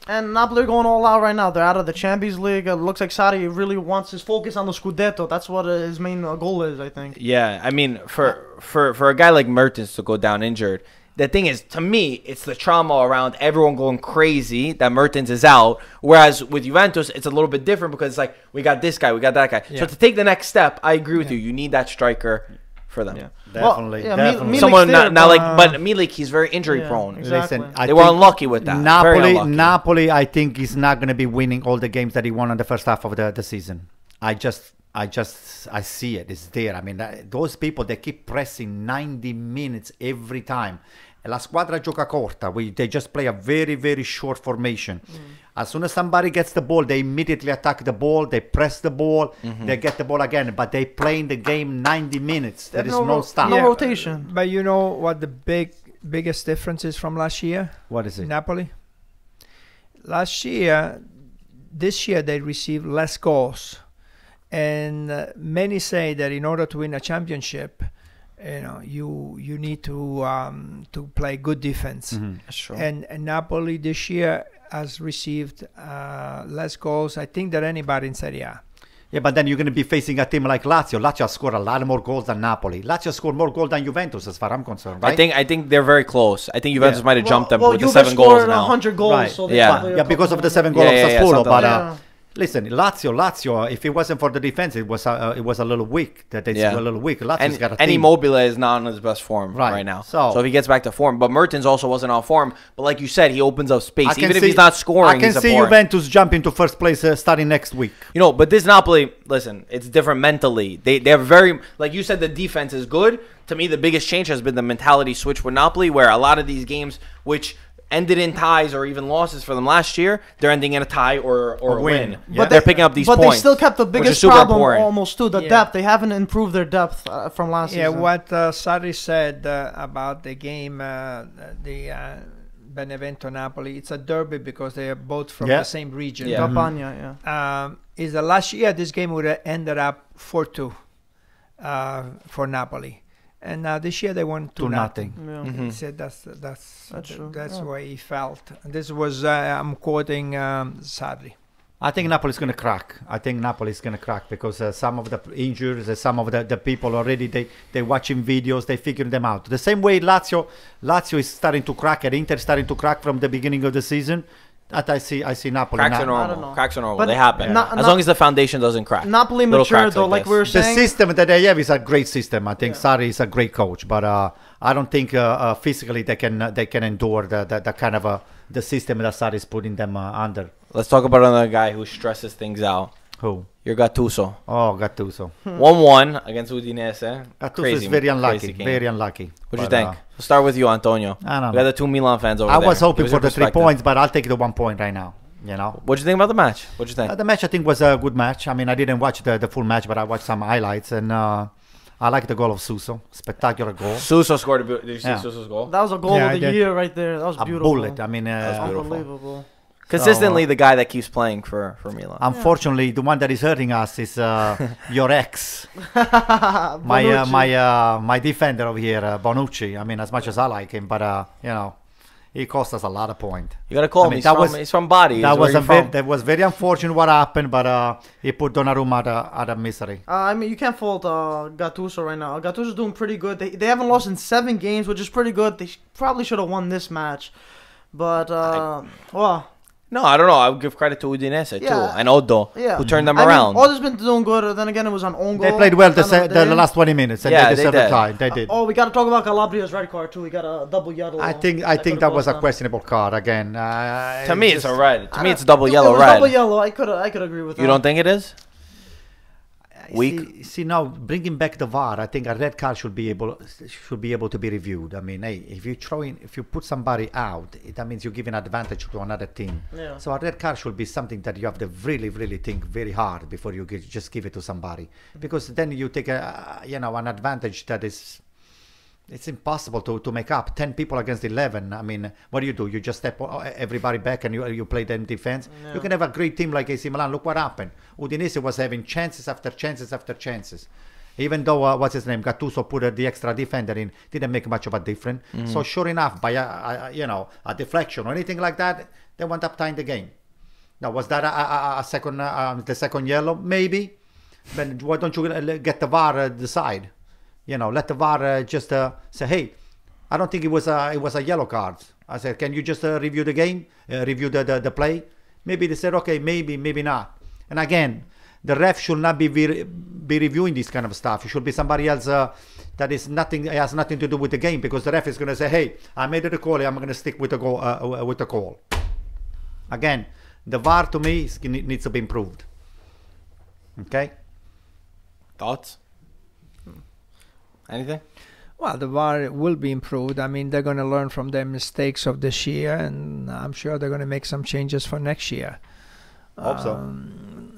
And Napoli are going all out right now. They're out of the Champions League. It looks like Sarri really wants his focus on the Scudetto. That's what his main goal is, I think. Yeah, I mean, for a guy like Mertens to go down injured, the thing is, to me, it's the trauma around everyone going crazy that Mertens is out. Whereas with Juventus, it's a little bit different because it's like, we got this guy, we got that guy. Yeah. So to take the next step, I agree with you. You need that striker for them. Yeah. Definitely, Well, yeah, definitely. Milik's Someone there, not like, but- but Milik, he's very injury prone. exactly. Listen, I They were think unlucky with that. Very unlucky. Napoli, I think, is not going to be winning all the games that he won in the first half of the season. I see it. It's there. I mean, those people, they keep pressing 90 minutes every time. La squadra gioca corta. They just play a very, very short formation. As soon as somebody gets the ball, they immediately attack the ball. They press the ball. They get the ball again. But they play in the game 90 minutes. There is no stop. No rotation. But you know what the biggest difference is from last year? What is it? Napoli. This year they received less goals, and many say that in order to win a championship, you need to play good defense. That's true. And Napoli this year has received less goals, I think, than anybody in Serie A. Yeah, but then you're going to be facing a team like Lazio. Lazio scored a lot more goals than Napoli. Lazio scored more goals than Juventus, as far as I'm concerned, right? I think they're very close. I think Juventus might have jumped them with the Juve 7 goals scored now. 100 goals. Right. So they Yeah. probably a Yeah, because couple of the 7 more. goals Yeah, of yeah, Sassuolo. something But like that. listen, Lazio, if it wasn't for the defense, it was a little weak. That it's a little weak. Lazio's got a And team. Immobile is not on his best form right now. So if he gets back to form, but Mertens also wasn't on form. But like you said, he opens up space. Even if he's not scoring, I can he's see important. Juventus jumping to first place starting next week. But this Napoli, listen, it's different mentally. They're very, like you said, the defense is good. To me, the biggest change has been the mentality switch with Napoli, where a lot of these games, which ended in ties or even losses for them last year, they're ending in a tie or a win. Yeah. But they're picking up these points. But they still kept the which is biggest super problem important. almost too, the Yeah. depth. They haven't improved their depth from last Yeah, season. what Sarri said about the game, the Benevento Napoli, it's a derby because they are both from the same region. Yeah. Campania, Is that last year this game would have ended up 4-2 for Napoli, and now this year they won 2-0. yeah. He said that's true. the way he felt. And this was I'm quoting Sarri. I think Napoli's going to crack. Because some of the injuries, some of the people already, they're watching videos, they figuring them out. The same way Lazio is starting to crack, and Inter starting to crack from the beginning of the season. That I see Napoli. Cracks are I don't normal. know. Cracks are normal. But they happen. not- as long as the foundation doesn't crack. Napoli Little mature cracks though, like this. we were The saying. system that they have is a great system. I think Sarri is a great coach, but I don't think physically they can endure the kind of the system that Sarri is putting them under. Let's talk about another guy who stresses things out. Who? Your Gattuso. Oh, Gattuso. 1-1 against Udinese. Gattuso is very unlucky. crazy game. Very unlucky. What'd you But, think? We'll start with you, Antonio. I don't We got know. the 2 Milan fans over I there. was hoping Give us for your the 3 perspective. points, but I'll take the 1 point right now. What'd you think about the match? What'd you think? The match I think was a good match. I mean, I didn't watch the full match, but I watched some highlights, and I like the goal of Suso. Spectacular goal. Suso scored a Did you see Yeah. Suso's goal? That was a goal Yeah, I of the did. year right there. That was A beautiful. bullet. I mean, beautiful. Unbelievable. Consistently the guy that keeps playing for Milan. unfortunately, the one that is hurting us is your ex, Bonucci. my defender over here, Bonucci. I mean, as much as I like him, but he cost us a lot of points. You gotta call I him. mean, He's from Bari. That He's where that was very unfortunate what happened, but he put Donnarumma out of misery. I mean, you can't fault Gattuso right now. Gattuso's doing pretty good. They haven't lost in 7 games, which is pretty good. They probably should have won this match. But, well... No, I don't know. I would give credit to Udinese Yeah. too, and Oddo, Yeah. who turned them I around. mean, Odo's been doing good. Then again, it was on own goal. They played well End of the day. last 20 minutes, and Yeah, they they deserved the did. tie. They did. Oh, we got to talk about Calabria's red card, too. He got a double yellow. I think could've that was a cost them. questionable card again. To me, it's a red. To me, it's It double yellow was red. double yellow. I could agree with that. You don't think it is? Weak. See now, bringing back the VAR, I think a red card should be able to be reviewed. I mean, hey, if you put somebody out, that means you're giving advantage to another team. Yeah. So a red card should be something that you have to really, really think very hard before you just give it to somebody, because then you take an advantage that is. It's impossible to make up 10 people against 11. I mean, what do? You just step everybody back and you play them defense. Yeah. You can have a great team like AC Milan. Look what happened. Udinese was having chances after chances after chances. Even though what's his name, Gattuso put the extra defender in, didn't make much of a difference. So sure enough, by a deflection or anything like that, they went up tying the game. Now was that a second the second yellow? Maybe. But why don't you get the VAR decide? Let the VAR just say, hey, I don't think it was a yellow card. I said, can you just review the game, review the play? Maybe they said, okay, maybe not. And again, the ref should not be reviewing this kind of stuff. It should be somebody else that has nothing to do with the game, because the ref is going to say, hey, I made it a call, I'm going to stick with the call. Again, the VAR to me needs to be improved. Okay? Thoughts? Anything? Well, the VAR will be improved. I mean, they're going to learn from their mistakes of this year, and I'm sure they're going to make some changes for next year. Hope so.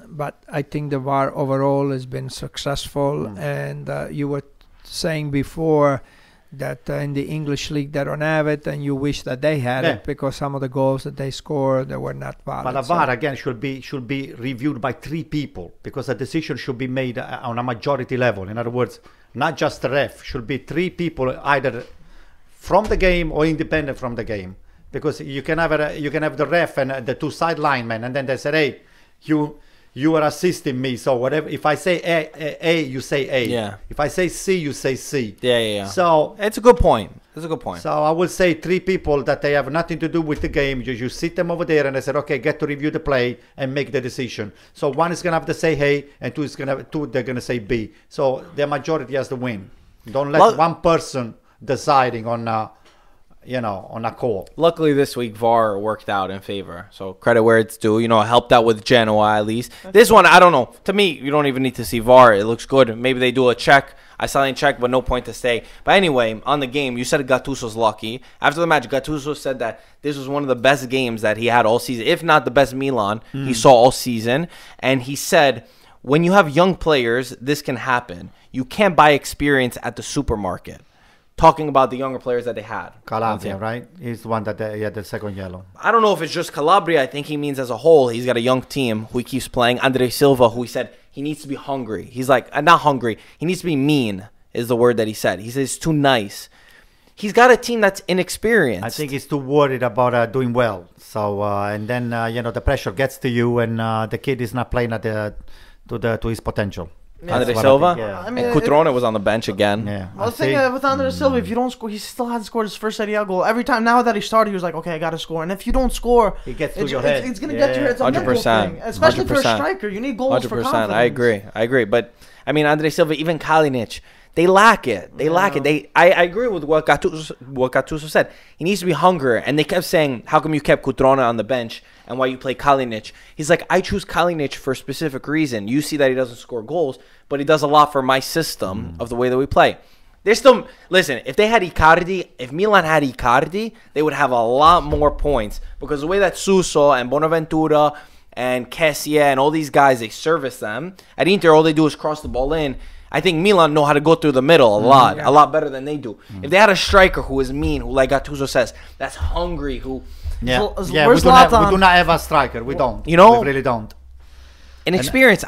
But I think the VAR overall has been successful, and you were saying before that in the English league they don't have it, and you wish that they had it, because some of the goals that they scored, they were not valid. But the VAR again should be reviewed by 3 people, because a decision should be made on a majority level. In other words, not just the ref. Should be 3 people, either from the game or independent from the game, because you can have the ref and the 2 side linemen, and then they say, hey, you are assisting me, so whatever. If I say A, you say A. Yeah. If I say C, you say C. Yeah. So it's a good point. So I will say 3 people that they have nothing to do with the game. You sit them over there and they said, okay, get to review the play and make the decision. So 1 is gonna have to say A, and 2 they're gonna say B. So the majority has to win. Don't let one person deciding on on a call. Luckily this week VAR worked out in favor, so credit where it's due. Helped out with Genoa at least. This one, I don't know. To me, you don't even need to see VAR. It looks good. Maybe they do a check. I silent check, but no point to stay. But anyway, on the game, you said Gattuso's lucky. After the match, Gattuso said that this was one of the best games that he had all season, if not the best Milan he saw all season. And he said, when you have young players, this can happen. You can't buy experience at the supermarket. Talking about the younger players that they had. Calabria, right? He's the one that he had the second yellow. I don't know if it's just Calabria. I think he means as a whole. He's got a young team who he keeps playing. Andre Silva, who he said he needs to be hungry. He's like, not hungry. He needs to be mean is the word that he said. He says it's too nice. He's got a team that's inexperienced. I think he's too worried about doing well. So, and then, the pressure gets to you, and the kid is not playing at to his potential. Andre Silva? Yeah. I mean, Cutrone was on the bench again. Yeah. Well, the thing with Andre Silva, if you don't score, he still hasn't scored his first Serie A goal. Every time now that he started, he was like, okay, I got to score. And if you don't score, it gets to your head. It's going to get to your head. It's a mental 100%. thing. Especially 100%. for a striker. You need goals for confidence. I agree. But, I mean, Andre Silva, even Kalinic, they lack it. I agree with what Gattuso said. He needs to be hungrier. And they kept saying, how come you kept Cutrone on the bench and why you play Kalinic? He's like, I choose Kalinic for a specific reason. You see that he doesn't score goals, but he does a lot for my system of the way that we play. They're still, listen, if Milan had Icardi, they would have a lot more points, because the way that Suso and Bonaventura and Kessie and all these guys, they service them. At Inter, all they do is cross the ball in. I think Milan know how to go through the middle a lot better than they do. If they had a striker who is mean, who, like Gattuso says, that's hungry, who... Yeah, Where's we do not have a striker. We don't. We really don't. Inexperience.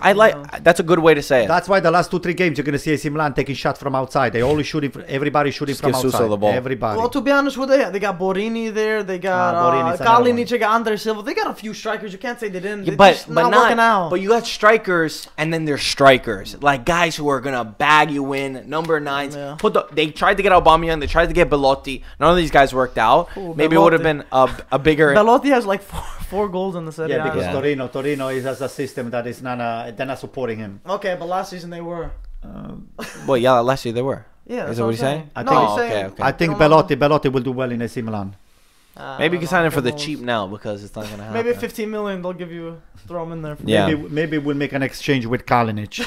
That's a good way to say it. That's why the last 2-3 games you're going to see AC Milan taking shots from outside. They always shooting. Everybody shooting from outside. Suso the ball. Everybody. Well, to be honest, what they got Borini there. They got Kalinic. They got Andre Silva. They got a few strikers. You can't say they didn't. But not working out. But you got strikers, and then there's strikers, like guys who are gonna bag you in, number 9s. Yeah. They tried to get Aubameyang. They tried to get Belotti. None of these guys worked out. Maybe it would have been a bigger. Belotti has like four goals in the Serie. Yeah, because Torino has a system that is not. They're not supporting him. Okay, but last season they were. Well, last year they were. Yeah, is that what he's saying? Okay. I think Belotti will do well in AC Milan. Maybe you can sign him for the cheap now, because it's not gonna happen. Maybe 15 million they'll give you. Throw him in there. Maybe we'll make an exchange with Kalinic.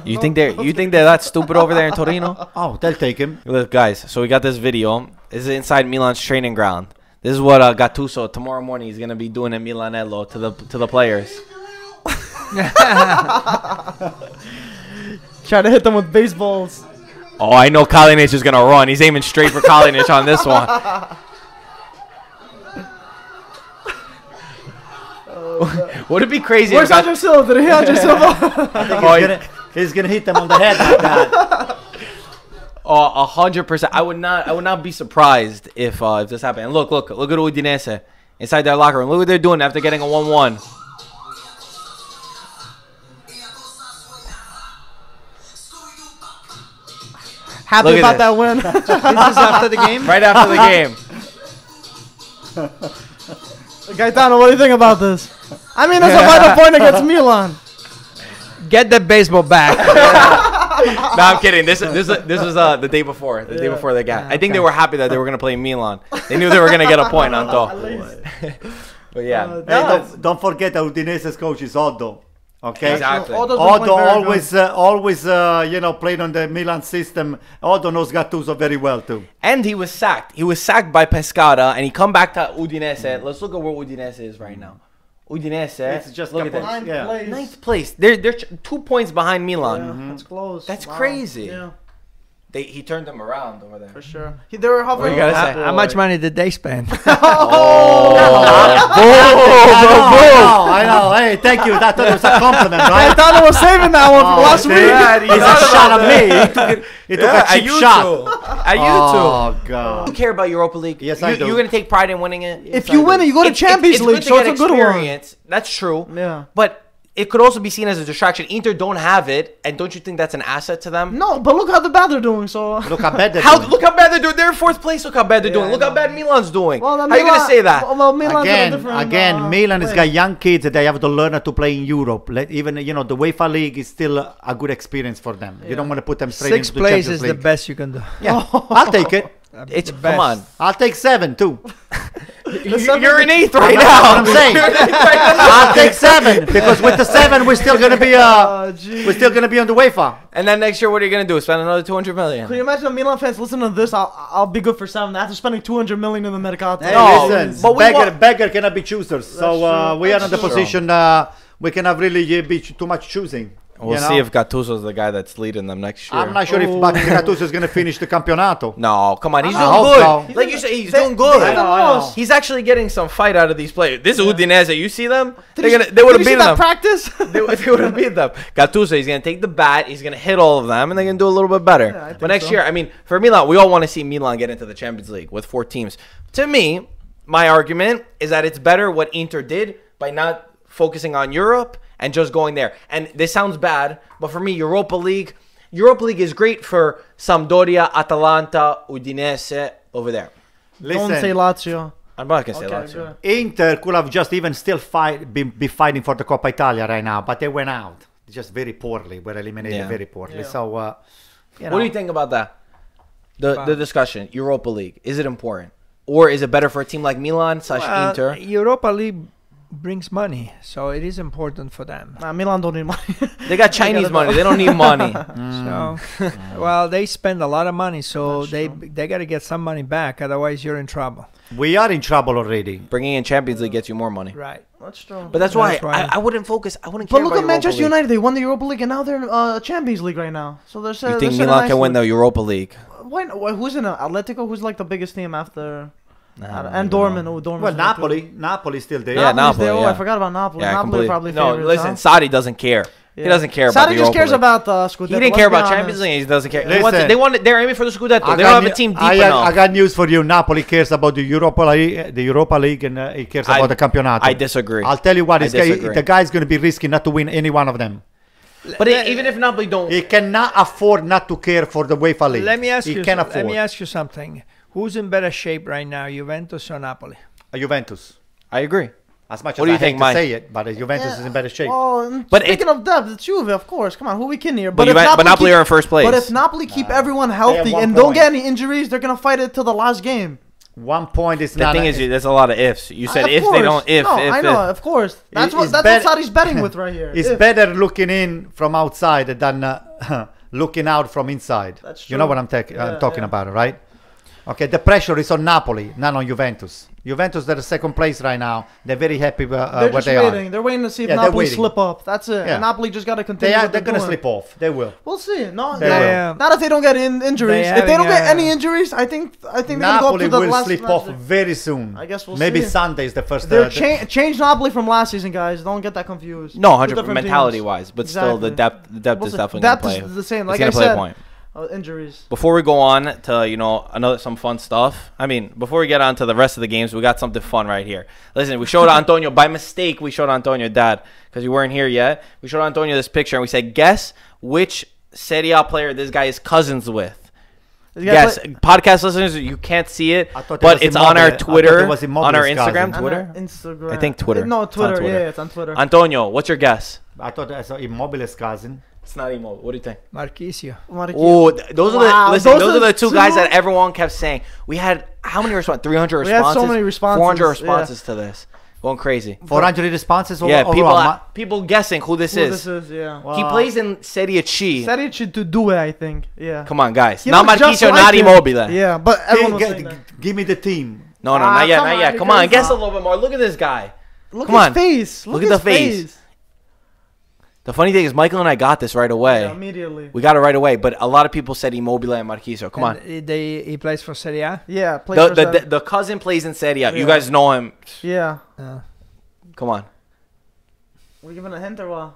You think they're that stupid over there in Torino? Oh, they'll take him. Look, guys. So we got this video. This is inside Milan's training ground. This is what Gattuso tomorrow morning is gonna be doing in Milanello to the players. Try to hit them with baseballs. Oh, I know Kalinic is gonna run. He's aiming straight for Kalinic on this one. Would it be crazy? Where's Andre Silva? Did he Andre Silva? He's gonna hit them on the head like that. 100%. I would not be surprised if this happened. And look at Udinese inside their locker room. Look what they're doing after getting a 1-1. Happy Look at about that win. This is after the game. Right after the game. Gaetano, what do you think about this? I mean, it's a vital point against Milan. Get the baseball back. No, I'm kidding. This was the day before. The day before they got. I think they were happy that they were gonna play Milan. They knew they were gonna get a point on top. But yeah, Hey, don't forget that Udinese's coach is Oddo. Okay. Exactly. Oddo always played on the Milan system. Oddo knows Gattuso very well too. and he was sacked. He was sacked by Pescara, and he come back to Udinese. Let's look at where Udinese is right now. Udinese. It's just look at this. Ninth Yeah. place. Ninth place. They're 2 points behind Milan. Yeah, that's close. That's Wow. crazy. Yeah, He turned them around over there. for sure. They were hovering. What you gotta say? How much money did they spend? I know. Hey, thank you. That was a compliment, right? Gaetano was saving that one for last week. He's a shot at me. He took a cheap shot. At you Oh God. You care about Europa League? Yes, I do. You're gonna take pride in winning it. If you win it, you go to Champions League, so it's a good one. experience. That's true. Yeah. But it could also be seen as a distraction. Inter don't have it, and don't you think that's an asset to them? No, but look how bad they're doing. So Look how bad they're doing. Look how bad they're doing. They're in 4th place. Look how bad they're doing. I Look how know. bad Milan's doing. Well, How are you gonna say that? Well, Milan's in a different, Again, Milan has way. got young kids that they have to learn how to play in Europe. Even the UEFA League is still a good experience for them. You don't want to put them straight Sixth into the place Champions is the League. best you can do. Yeah, I'll take it. It's The come best. on. I'll take 7 too. You're in 8th right That's now. what I'm saying. I'll take 7 because with the 7 we're still gonna be on the UEFA. And then next year, what are you gonna do? Spend another 200 million? Can you imagine the Milan fans listen to this? I'll be good for 7 after spending 200 million in the Mercato. Hey, No, listen, but we beggar cannot be choosers. So true. we are in That's the true. position we cannot really be too much choosing. We'll see if Gattuso's the guy that's leading them next year. I'm not sure if Gattuso is going to finish the campionato. No, come on, he's I doing hope good. so. Like you say, he's doing good. I know. He's actually getting some fight out of these players. This is Udinese. You see them? They Did would have you see beaten that them. practice? They would have beat them. Gattuso, he's going to take the bat. He's going to hit all of them, and they're going to do a little bit better. Yeah, I think but next so. year, I mean, for Milan, we all want to see Milan get into the Champions League with 4 teams. To me, my argument is that it's better what Inter did by not focusing on Europe and just going there. And this sounds bad, but for me, Europa League is great for Sampdoria, Atalanta, Udinese over there. Don't say Listen, Lazio. I'm not going to say Okay, Lazio. good. Inter could have just even still be fighting for the Coppa Italia right now, but they went out. Just very poorly. Were eliminated Yeah. very poorly. Yeah. So, What do you think about that? The discussion, Europa League, is it important? Or is it better for a team like Milan / Inter? Europa League brings money, so it is important for them. Nah, Milan don't need money. They got Chinese money. They don't need money. So, well, they spend a lot of money, so they got to get some money back. Otherwise, you're in trouble. we are in trouble already. Bringing in Champions League gets you more money. Right. That's true. But that's why That's right. I wouldn't focus. I wouldn't But care look about at Manchester Europa League. United. They won the Europa League, and now they're in Champions League right now. So they're You think Milan can win the Europa League? Who's in Atletico? Who's like the biggest team after? Nah, And Dortmund. Oh, Dortmund. Well, Napoli's still there. Yeah, Napoli's there. Napoli, Oh, yeah. I forgot about Napoli. Yeah, Napoli completely. probably No, favorites, listen, huh? Sadi doesn't care. He doesn't care about Sadi the just Europa cares League. about Scudetto. He didn't care about Champions League. He doesn't care. Listen. They want. They're aiming for the Scudetto. I They got don't have a new- team deep I enough. got news for you. Napoli cares about the Europa League, and he cares about the Campionato. I disagree. I'll tell you what, I disagree. the guy's going to be risky not to win any one of them. But even if Napoli don't, He cannot afford not to care for the UEFA League. Let me ask he you. can Let afford. me ask you something. Who's in better shape right now, Juventus or Napoli? Juventus. I agree. As much What as do you I hate think, to Mike? say it, but Juventus is in better shape. Oh, But speaking of depth, it's Juve, of course. Come on, who we kidding here? But if Napoli are in first place. But if Napoli keep everyone healthy one and don't point. get any injuries, they're gonna fight it till the last game. 1 point is The not. thing is, there's a lot of ifs. You said Of if they course. don't, if No, if. I know, of course. That's what Sadi's betting with right here. It's If. better looking in from outside than looking out from inside. That's You know true. what I'm talking Yeah. about, right? Okay, the pressure is on Napoli, not on Juventus. Juventus, they're second place right now. They're very happy They're where just they waiting. are. They're waiting to see if Yeah, they're Napoli waiting. slip up. That's it. Yeah. And Napoli just got to continue. They're going to slip off. They will. We'll see. No, They not if they don't get injuries. If they don't get any injuries, I think they're going to go up Napoli to the will last slip match. off very soon. I guess we'll Maybe see. Sunday is the first. They're change Napoli from last season, guys. Don't get that confused. No, Two 100 different mentality teams. wise, but still the Exactly. depth We'll is see. definitely going to Depth play. is the same. It's Like gonna I play a said, point. injuries. Before we go on to some fun stuff. I mean, before we get on to the rest of the games, we got something fun right here. Listen, we showed Antonio by mistake. We showed Antonio, Dad, because you weren't here yet. We showed Antonio this picture and we said, guess which Serie A player this guy is cousins with. Yes, podcast listeners, you can't see it, but it's on our Twitter, on our Instagram. Instagram. I think Twitter. No, Twitter. It's on Twitter. Yeah, it's on Twitter. Antonio, what's your guess? I thought that's Immobile's cousin. It's not Imo. What do you think? Marquisio. Oh, those are the two guys two- that everyone kept saying. We had how many responses? 300 We had responses. so many responses, 400 responses to this. Going crazy. 400 responses. Yeah, overall. people guessing who this is. This is, yeah. Wow. He plays in Serie C. Serie C to do it, I think. Yeah. Come on, guys. He Not looks just Marquisio, like not him. Immobile. Yeah, but everyone was saying that. Give me the team. No, not yet, come not on, yet. Come on, because- guess a little bit more. Look at this guy. Look Come at on. his face. Look at at his the face. The funny thing is, Michael and I got this right away. Yeah, immediately. We got it right away, but a lot of people said Immobile and Marquisio. Come on. He plays for Serie A. Yeah, plays for Serie. The cousin plays in Serie A. You Yeah. guys know him. Yeah. Come on. We're giving a hint or what?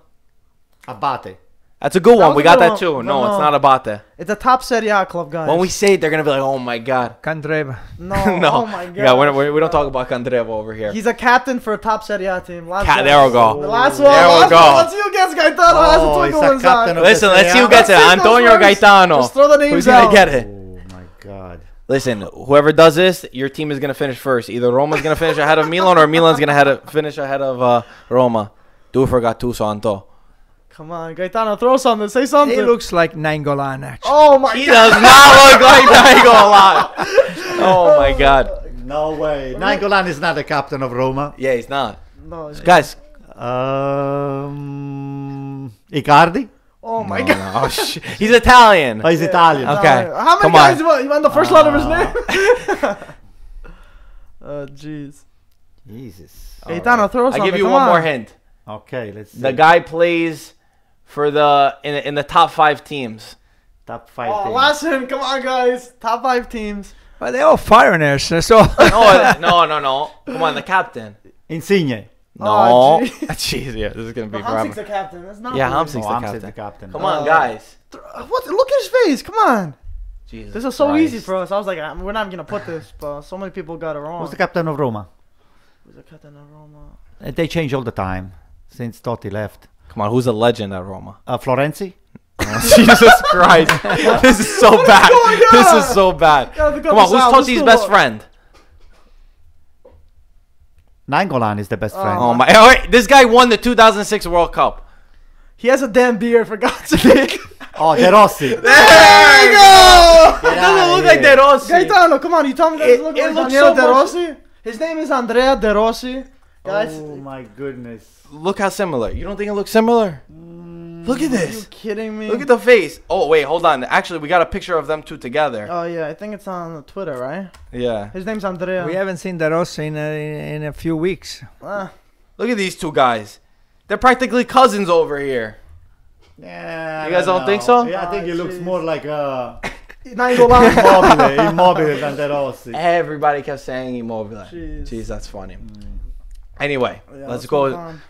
Abate. That's a good one. was We a got good that one, too. but No, it's no. not Abate. It's a top Serie A club, guys. When we say it, they're going to be like, oh my God. Candreva. No, No. oh my God. Yeah, we don't talk about Candreva over here. He's a captain for a top Serie A team. Last one. There we go. The last one. There we last go. one. Let's see who gets Gaetano. Has a Oh, twinkle he's a in his captain eye. of Listen, let's see who Let's gets it. see who goes Antonio first. Gaetano. Just throw the names Who's going out. to get it? Oh my God. Listen, whoever does this, your team is going to finish first. Either Roma's going to finish ahead of Milan or Milan's going to finish ahead of Roma. Do it for Gattuso, Anto. Come on, Gaetano, throw something. Say something. He looks like Nainggolan, actually. Oh my He God. does not look like Nainggolan. Oh my God. No way. Nainggolan is not the captain of Roma. Yeah, he's not. No, Guys. Icardi? oh my No, God. no. Oh, he's Italian. Oh, he's Italian. Okay. How many Come guys on. you want the first letter of his name? Oh, jeez. Jesus. Gaetano, throw I'll something. give you Come one on. more hint. Okay, let's see. The guy plays for in the top 5 teams. Top 5 Oh, teams. last hint. Come on, guys. Top 5 teams. But they're all foreigners, so... No. Come on, the captain. Insigne. No. Oh, Jeez, yeah, this is gonna be Hamsik's forever. the captain. That's not. Yeah, Hamsik. Hamsik's Oh, the Hamsik captain. the captain. Come on, guys. What? Look at his face. Come on. Jesus This is so Christ. easy for us. I was like, we're not gonna put this, but so many people got it wrong. Who's the captain of Roma? Who's the captain of Roma? They change all the time since Totti left. Come on, who's a legend at Roma? Florenzi? Jesus Christ. This is so bad. This is so bad. Gotta cut Come on, this out. who's Let's Totti's do best one. friend? Nainggolan is the best friend. Oh my! Oh, wait, this guy won the 2006 World Cup. He has a damn beard, for God's sake. Oh, De Rossi. There you go. It doesn't look like De Rossi. Gaetano, come on. You told me that It look looks like so Daniele De much- Rossi. His name is Andrea De Rossi. Guys, Oh my goodness. Look how similar. You don't think it looks similar? Look at are you this. kidding me? Look at the face. Oh wait, hold on. Actually, we got a picture of them two together. Oh yeah, I think it's on Twitter, right? Yeah. His name's Andrea. We haven't seen De Rossi in a few weeks. Look at these two guys. They're practically cousins over here. Yeah, You guys don't think so? Yeah, I think he looks jeez. more like Nainggolan. Immobile than De Rossi. Everybody kept saying Immobile. Jeez. Jeez, that's funny. Anyway, Yeah, let's let's go. move on.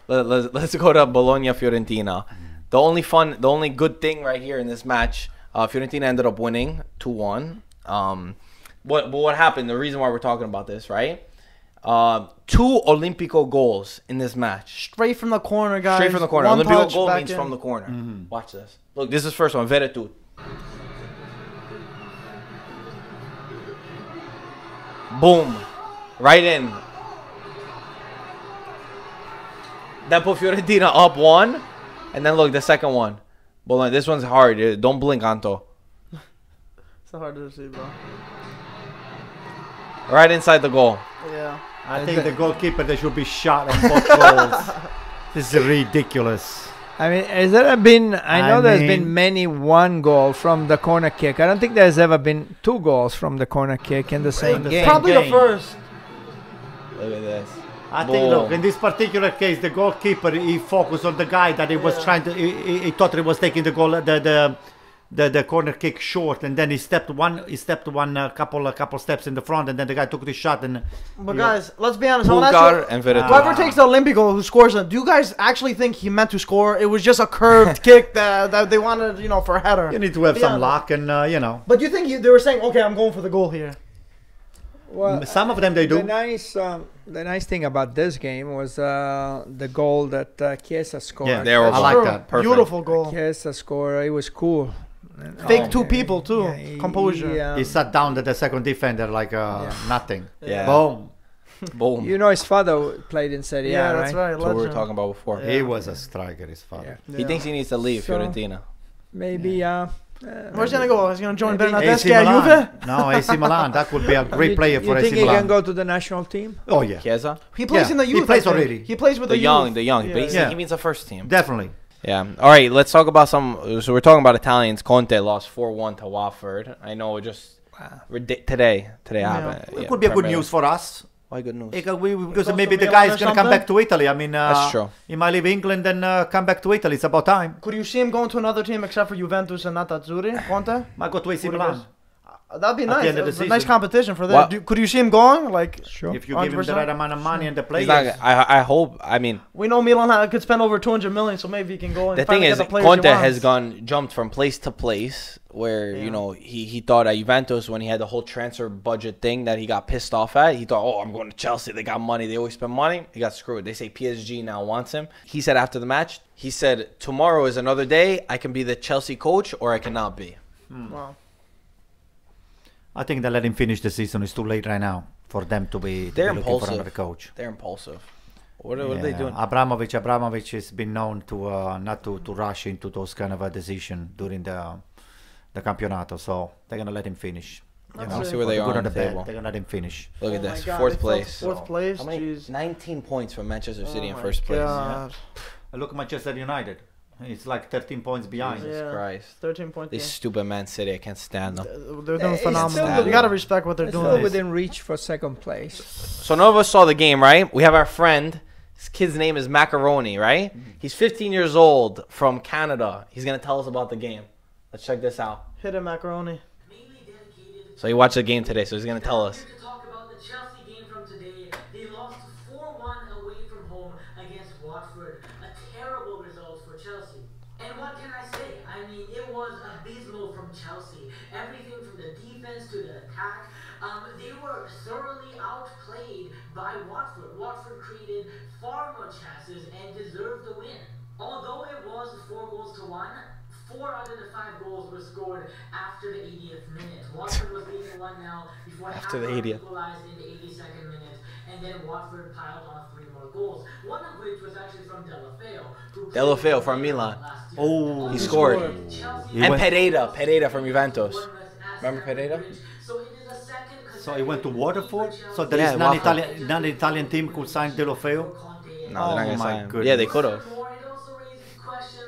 Let's go to Bologna Fiorentina. The only good thing right here in this match, Fiorentina ended up winning 2-1. What happened? The reason why we're talking about this, right? 2 Olimpico goals in this match. Straight from the corner, guys. Straight from the corner. One Olimpico touch, goal back means in. from the corner. Watch this. Look, this is first one. Veretout. Boom. Right in. That put Fiorentina up 1. And then look, the second one. Bologna. This one's hard. Don't blink, Anto. So hard to see, bro. Right inside the goal. Yeah. I think the goalkeeper, they should be shot on both goals. This is ridiculous. I mean, has there been? I know there's mean- been many one goal from the corner kick. I don't think there's ever been 2 goals from the corner kick in the same the game. same Probably the game. first. Look at this. I think, look, Boom. in this particular case, the goalkeeper, he focused on the guy that he was trying to. He thought he was taking the goal, the corner kick short, and then he stepped one couple steps in the front, and then the guy took the shot. And But guys, let's be honest. I wanna ask Pulgar you- and Veretout. Whoever takes the Olympico who scores it, do you guys actually think he meant to score? It was just a curved kick that they wanted, for a header. you need to have Be some honest. luck, and But do you think they were saying, okay, I'm going for the goal here? Well, some of them they do. the nice thing about this game was the goal that Chiesa scored. Yeah, There we I go. like True. that. Perfect. Beautiful goal. Chiesa scored. It was cool. And, Fake 2 people too. yeah, Composure. He sat down to the second defender like nothing. Yeah. Boom. Boom. You know, his father played in Serie A, Yeah, that's right. That's what we were Legend. talking about before. Yeah. He was a striker, his father. Yeah. He thinks he needs to leave So- Fiorentina. Maybe. Where's he gonna go? He's gonna join Maybe- Bernardeschi at Juve? No, AC Milan. That would be a great player for You AC think he Milan. can go to the national team? Oh yeah, Chiesa? He plays Yeah, in the he youth. plays I think. already. He plays with The young, youth. the young. Yeah. But he Yeah. he means the first team. definitely. Yeah. All right, let's talk about some. So we're talking about Italians. Conte lost 4-1 to Watford. I know it just today happened. It Yeah, could be a good primarily. news for us. Why good news? Because Close maybe to the Milan guy or is going to come something? back to Italy. I mean, That's true. He might leave England and come back to Italy. It's about time. Could you see him going to another team except for Juventus and not Azzurri? Conte? Might go to AC What it Milan. is? That'd be At the nice. end of the It's a nice season. competition for What? that. Could you see him going? Like, Sure. If you give him the 100%. right amount of money and the He's players. not, I hope. I mean, we know Milan could spend over 200 million, so maybe he can go and the thing finally is, get the players Conte he wants. has jumped from place to place where Yeah. he thought at Juventus when he had the whole transfer budget thing that he got pissed off at. He thought, oh, I'm going to Chelsea. They got money. They always spend money. He got screwed. They say PSG now wants him. He said after the match, he said, tomorrow is another day. I can be the Chelsea coach or I cannot be. Wow. I think they let him finish the season. It's too late right now for them to be They're looking for impulsive. another coach. They're impulsive. What are they doing? Abramovich has been known to not to rush into those kind of a decision during the campionato. So they're gonna let him finish. Let's see where they the are good on or the the bad, table. they're gonna let him finish. Look at Oh my this, God, fourth they fell to place. fourth place? How many? Jeez. 19 points for Manchester City in Oh first my place. God. Look at Manchester United. It's like 13 points behind. Jesus Yeah. Christ. 13 points. These stupid Man City, I can't stand them. They're doing It's phenomenal. still You gotta respect what they're It's doing. still within reach for second place. So none of us saw the game, right? We have our friend. His kid's name is Macaroni, right? He's 15 years old from Canada. He's going to tell us about the game. Let's check this out. Hit him, macaroni. So he watched the game today, so he's going to tell us. To talk about the Chelsea game from today, they lost 4-1 away from home against Watford. A terrible result for Chelsea. And what can I say? I mean, it was abysmal from Chelsea. Everything from the defense to the attack. They were thoroughly outplayed by Watford. Watford created far more chances and deserved the win. Although it was 4-1, 4 out of the 5 goals were scored after the 80th minute. Watford was leading 1-0 before After the Havertz 80th. equalized in the 82nd minute, and then Watford piled on 3 more goals. One of which was actually from Deulofeu from Milan. Oh, He scored. He And went- Pereira from Juventus. Remember Pereira? So he went to Waterford. So there Yeah, is Watford. non-Italian team could sign Deulofeu. No, they're not Oh gonna my sign him. goodness. Yeah, they could have.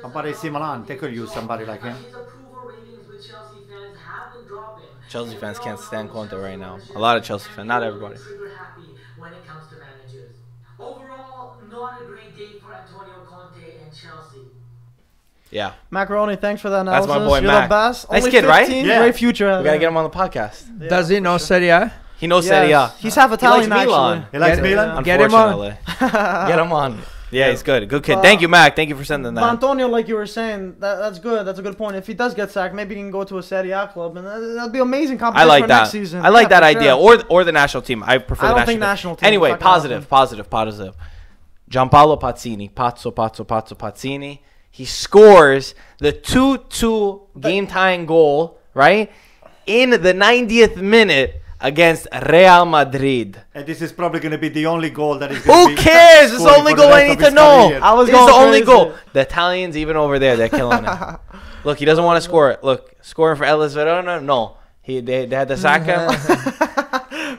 How about AC Milan? They could use somebody like him. His approval ratings with Chelsea fans have been dropping. Chelsea fans can't stand Conte right now. A lot of Chelsea fans, not everybody. Trigger happy when it comes to managers. Overall, not a great day for Antonio Conte and Chelsea. Yeah. Macaroni, thanks for that That's analysis. my boy, You're Mac. the best. Nice Only kid, right? 15, Yeah. Great future. We gotta get him on the podcast. Yeah, Does he for know sure. Serie A? He knows Yes. Serie A. He's half Italian, he likes Milan. actually. He likes Get- Milan. Get him on. Unfortunately. Get him on. Yeah, he's good. Good kid. Thank you, Mac. Thank you for sending But that. Antonio, like you were saying, that's good. That's a good point. If he does get sacked, maybe he can go to a Serie A club, and that'd be amazing I competition like for that. next season. I like Yeah, that for idea. sure. Or the national team. I prefer I the don't think national national team. Anyway, Fucking positive. Gianpaolo Pazzini. Pazzo Pazzini. He scores the 2-2 game-tying goal, right? In the 90th minute against Real Madrid. And this is probably going to be the only goal that is going Who to be cares? It's the scored only for the goal I rest need of to his know. career. I was This is the going only crazy. goal. The Italians, even over there, they're killing it. Look, he doesn't want to score it. Look, scoring for Elis Verona? No. They had to sack him.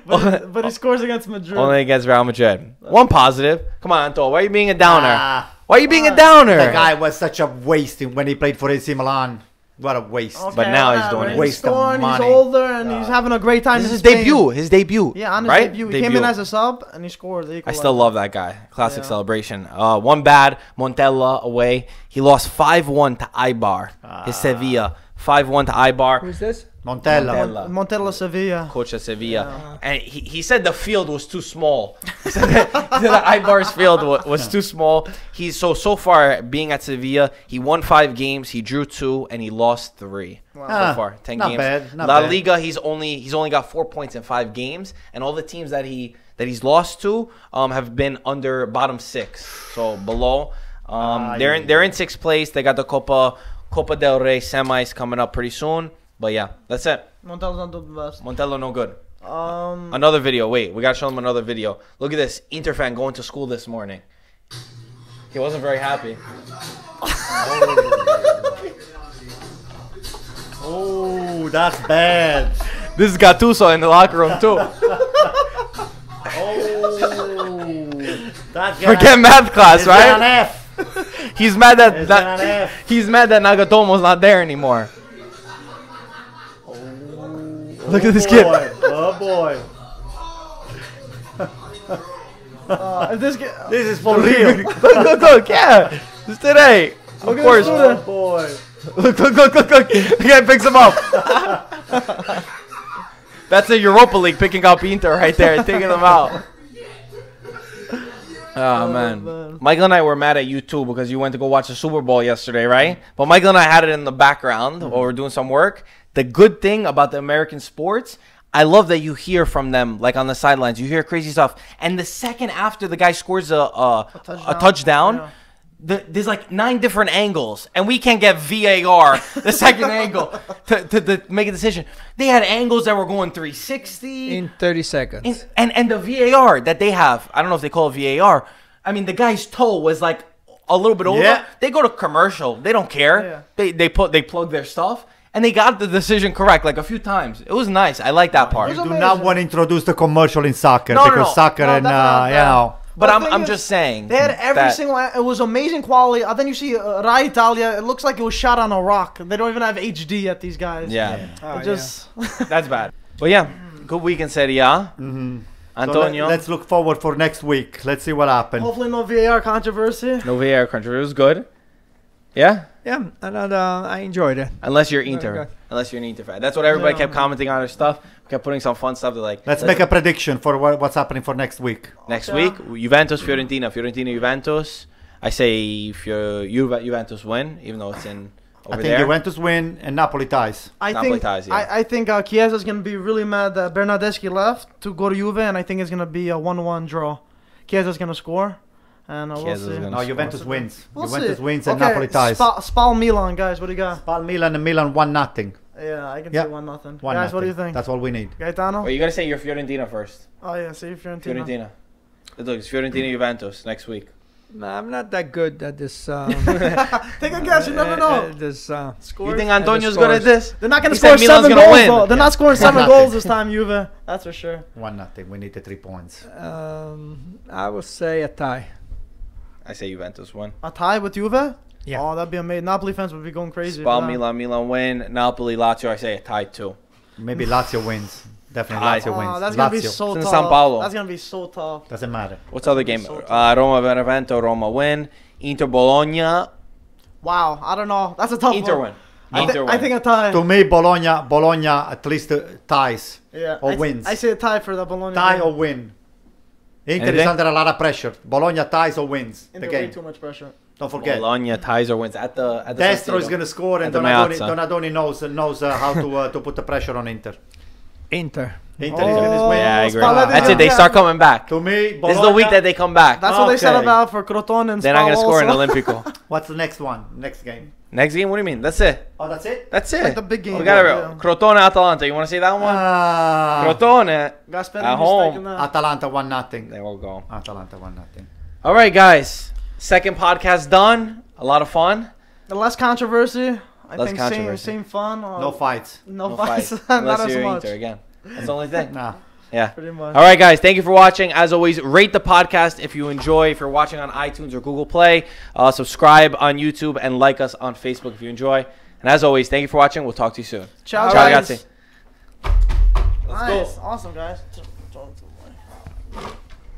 But he scores against Madrid. Only against Real Madrid. One positive. Come on, Anto. Why are you being a downer? Why are you being a downer? The guy was such a waste when he played for AC Milan. What a waste. Okay, But now he's whatever. doing it. He's Waste of scoring, money. He's older and he's having a great time. This is in his Spain. debut. Yeah, on his right? debut. He came in as a sub and he scored. I still love that guy. Classic Yeah. celebration. One bad, Montella away. He lost 5-1 to Eibar. His Sevilla. 5-1 to Eibar. Who's this? Montella. Montella Sevilla. Coach of Sevilla. And he said the field was too small. He said that Eibar's field was too small. He's so far being at Sevilla, he won 5 games, he drew 2, and he lost 3. So far, 10 not games. bad, not La bad. Liga, he's only got 4 points in 5 games, and all the teams that he's lost to have been under bottom 6, so below. They're in 6th place. They got the Copa del Rey semis coming up pretty soon. But yeah, that's it. Montella's not doing the best. Montello no good. Another video. Wait, we gotta show them another video. Look at this. Inter fan going to school this morning. He wasn't very happy. Oh, that's bad. This is Gattuso in the locker room too. That's Forget math class, It's an right? F. He's mad that, It's an F. he's mad that Nagatomo's not there anymore. Look at this kid. Oh boy. If this This is for real. Look, yeah. It's today. Of course. Oh boy. Look. The guy picks him up. That's the Europa League picking up Inter right there and taking them out. Oh, man. Michael and I were mad at you, too, because you went to go watch the Super Bowl yesterday, right? But Michael and I had it in the background while we were doing some work. The good thing about the American sports, I love that you hear from them, like on the sidelines. You hear crazy stuff. And the second after the guy scores a touchdown, there's like 9 different angles. And we can't get VAR, the second angle, to make a decision. They had angles that were going 360. In 30 seconds. And the VAR that they have, I don't know if they call it VAR. I mean, the guy's toe was like a little bit over. Yeah. They go to commercial. They don't care. Yeah. They plug their stuff. And they got the decision correct like a few times. It was nice. I like that part. It was Do amazing. not want to introduce the commercial in soccer No, because no. soccer No, and definitely not. But The thing I'm is, just saying. They had every that- single. It was amazing quality. Then you see Rai Italia. It looks like it was shot on a rock. They don't even have HD at these guys. Yeah, Oh, It just. that's bad. But yeah, good week in Serie A. So Antonio. let's look forward for next week. Let's see what happens. Hopefully no VAR controversy. No VAR country. It was good. Yeah? Yeah, I enjoyed it. Unless you're Inter. good. Unless you're an Inter fan. That's what everybody Yeah. kept commenting on our stuff. We kept putting some fun stuff. They're like, Let's make a prediction for what's happening for next week. next Okay. week, Juventus, Fiorentina. Fiorentina, Juventus. I say Juventus win, even though it's in over I think there. Juventus win and Napoli ties. I Napoli think ties, yeah. I think Chiesa's gonna be really mad that Bernardeschi left to go to Juve, and I think it's gonna be a 1-1 draw. Chiesa's gonna score, and we'll Chiesa's see. gonna No, score. Juventus wins. We'll Juventus see. wins and Okay, Napoli ties. Spal Milan, guys. What do you got? Spal Milan and Milan 1-0. Yeah, I can Yeah. say 1-0. 1-0. Guys, what do you think? That's all we need. Gaetano? Wait, you gotta say your Fiorentina first. Oh yeah, see Fiorentina. Fiorentina. Look, it's Fiorentina, Juventus next week. No, I'm not that good at this. Take a guess. You never know. This Scores. You think Antonio's good at this? They're not gonna He said score Milan's 7 gonna goals win. though. They're not scoring 7 1-0. goals this time, Juve. That's for sure. 1-0. We need the 3 points. I would say a tie. I say Juventus win. A tie with Juve? Yeah. Oh, that'd be amazing. Napoli fans would be going crazy. Spal, for that. Milan win. Napoli, Lazio, I say a tie too. Maybe Lazio wins. Definitely Aye. Lazio Oh, wins. that's gonna be Lazio. so It's in tough. San Paolo. That's gonna be so tough. Doesn't matter. What's the other game? So Roma, Benevento, Roma win. Inter, Bologna. Wow, I don't know. That's a tough Inter one. win. Inter win. I think a tie. To me, Bologna at least ties. Yeah. Or I wins. I say a tie for the Bologna. Tie game. or win. Inter Anything? is under a lot of pressure. Bologna ties or wins Inter the way game. too much pressure. Don't forget. Bologna ties or wins at the Destro is San going to score and At the Meazza. Donadoni knows how to put the pressure on Inter. Inter. Inter is going to Siro. win. Yeah, I agree. Spalletti That's it. They yeah. start coming back. To me, Bologna, This is the week that they come back. That's what they said Okay. about for Crotone and They're not going to Spal score in also. Olimpico. What's the next one? Next game? Next game? What do you mean? That's it. Oh, that's it? That's it. Like the big game. We got Yeah. Crotone, Atalanta. You want to say that one? Crotone. Gasperini At mistake home. in that. Atalanta 1-0. There we go. Atalanta 1-0. All right, guys. Second podcast done. A lot of fun. The less controversy. I Less think controversy. same fun. No fights. No No fights. fight. Not Unless as you're much. Inter again. That's the only thing. Nah. Yeah. Pretty much. All right, guys. Thank you for watching. As always, rate the podcast if you enjoy. If you're watching on iTunes or Google Play, subscribe on YouTube and like us on Facebook if you enjoy. And as always, thank you for watching. We'll talk to you soon. Ciao, Ciao, guys. ragazzi. Nice. Awesome, guys.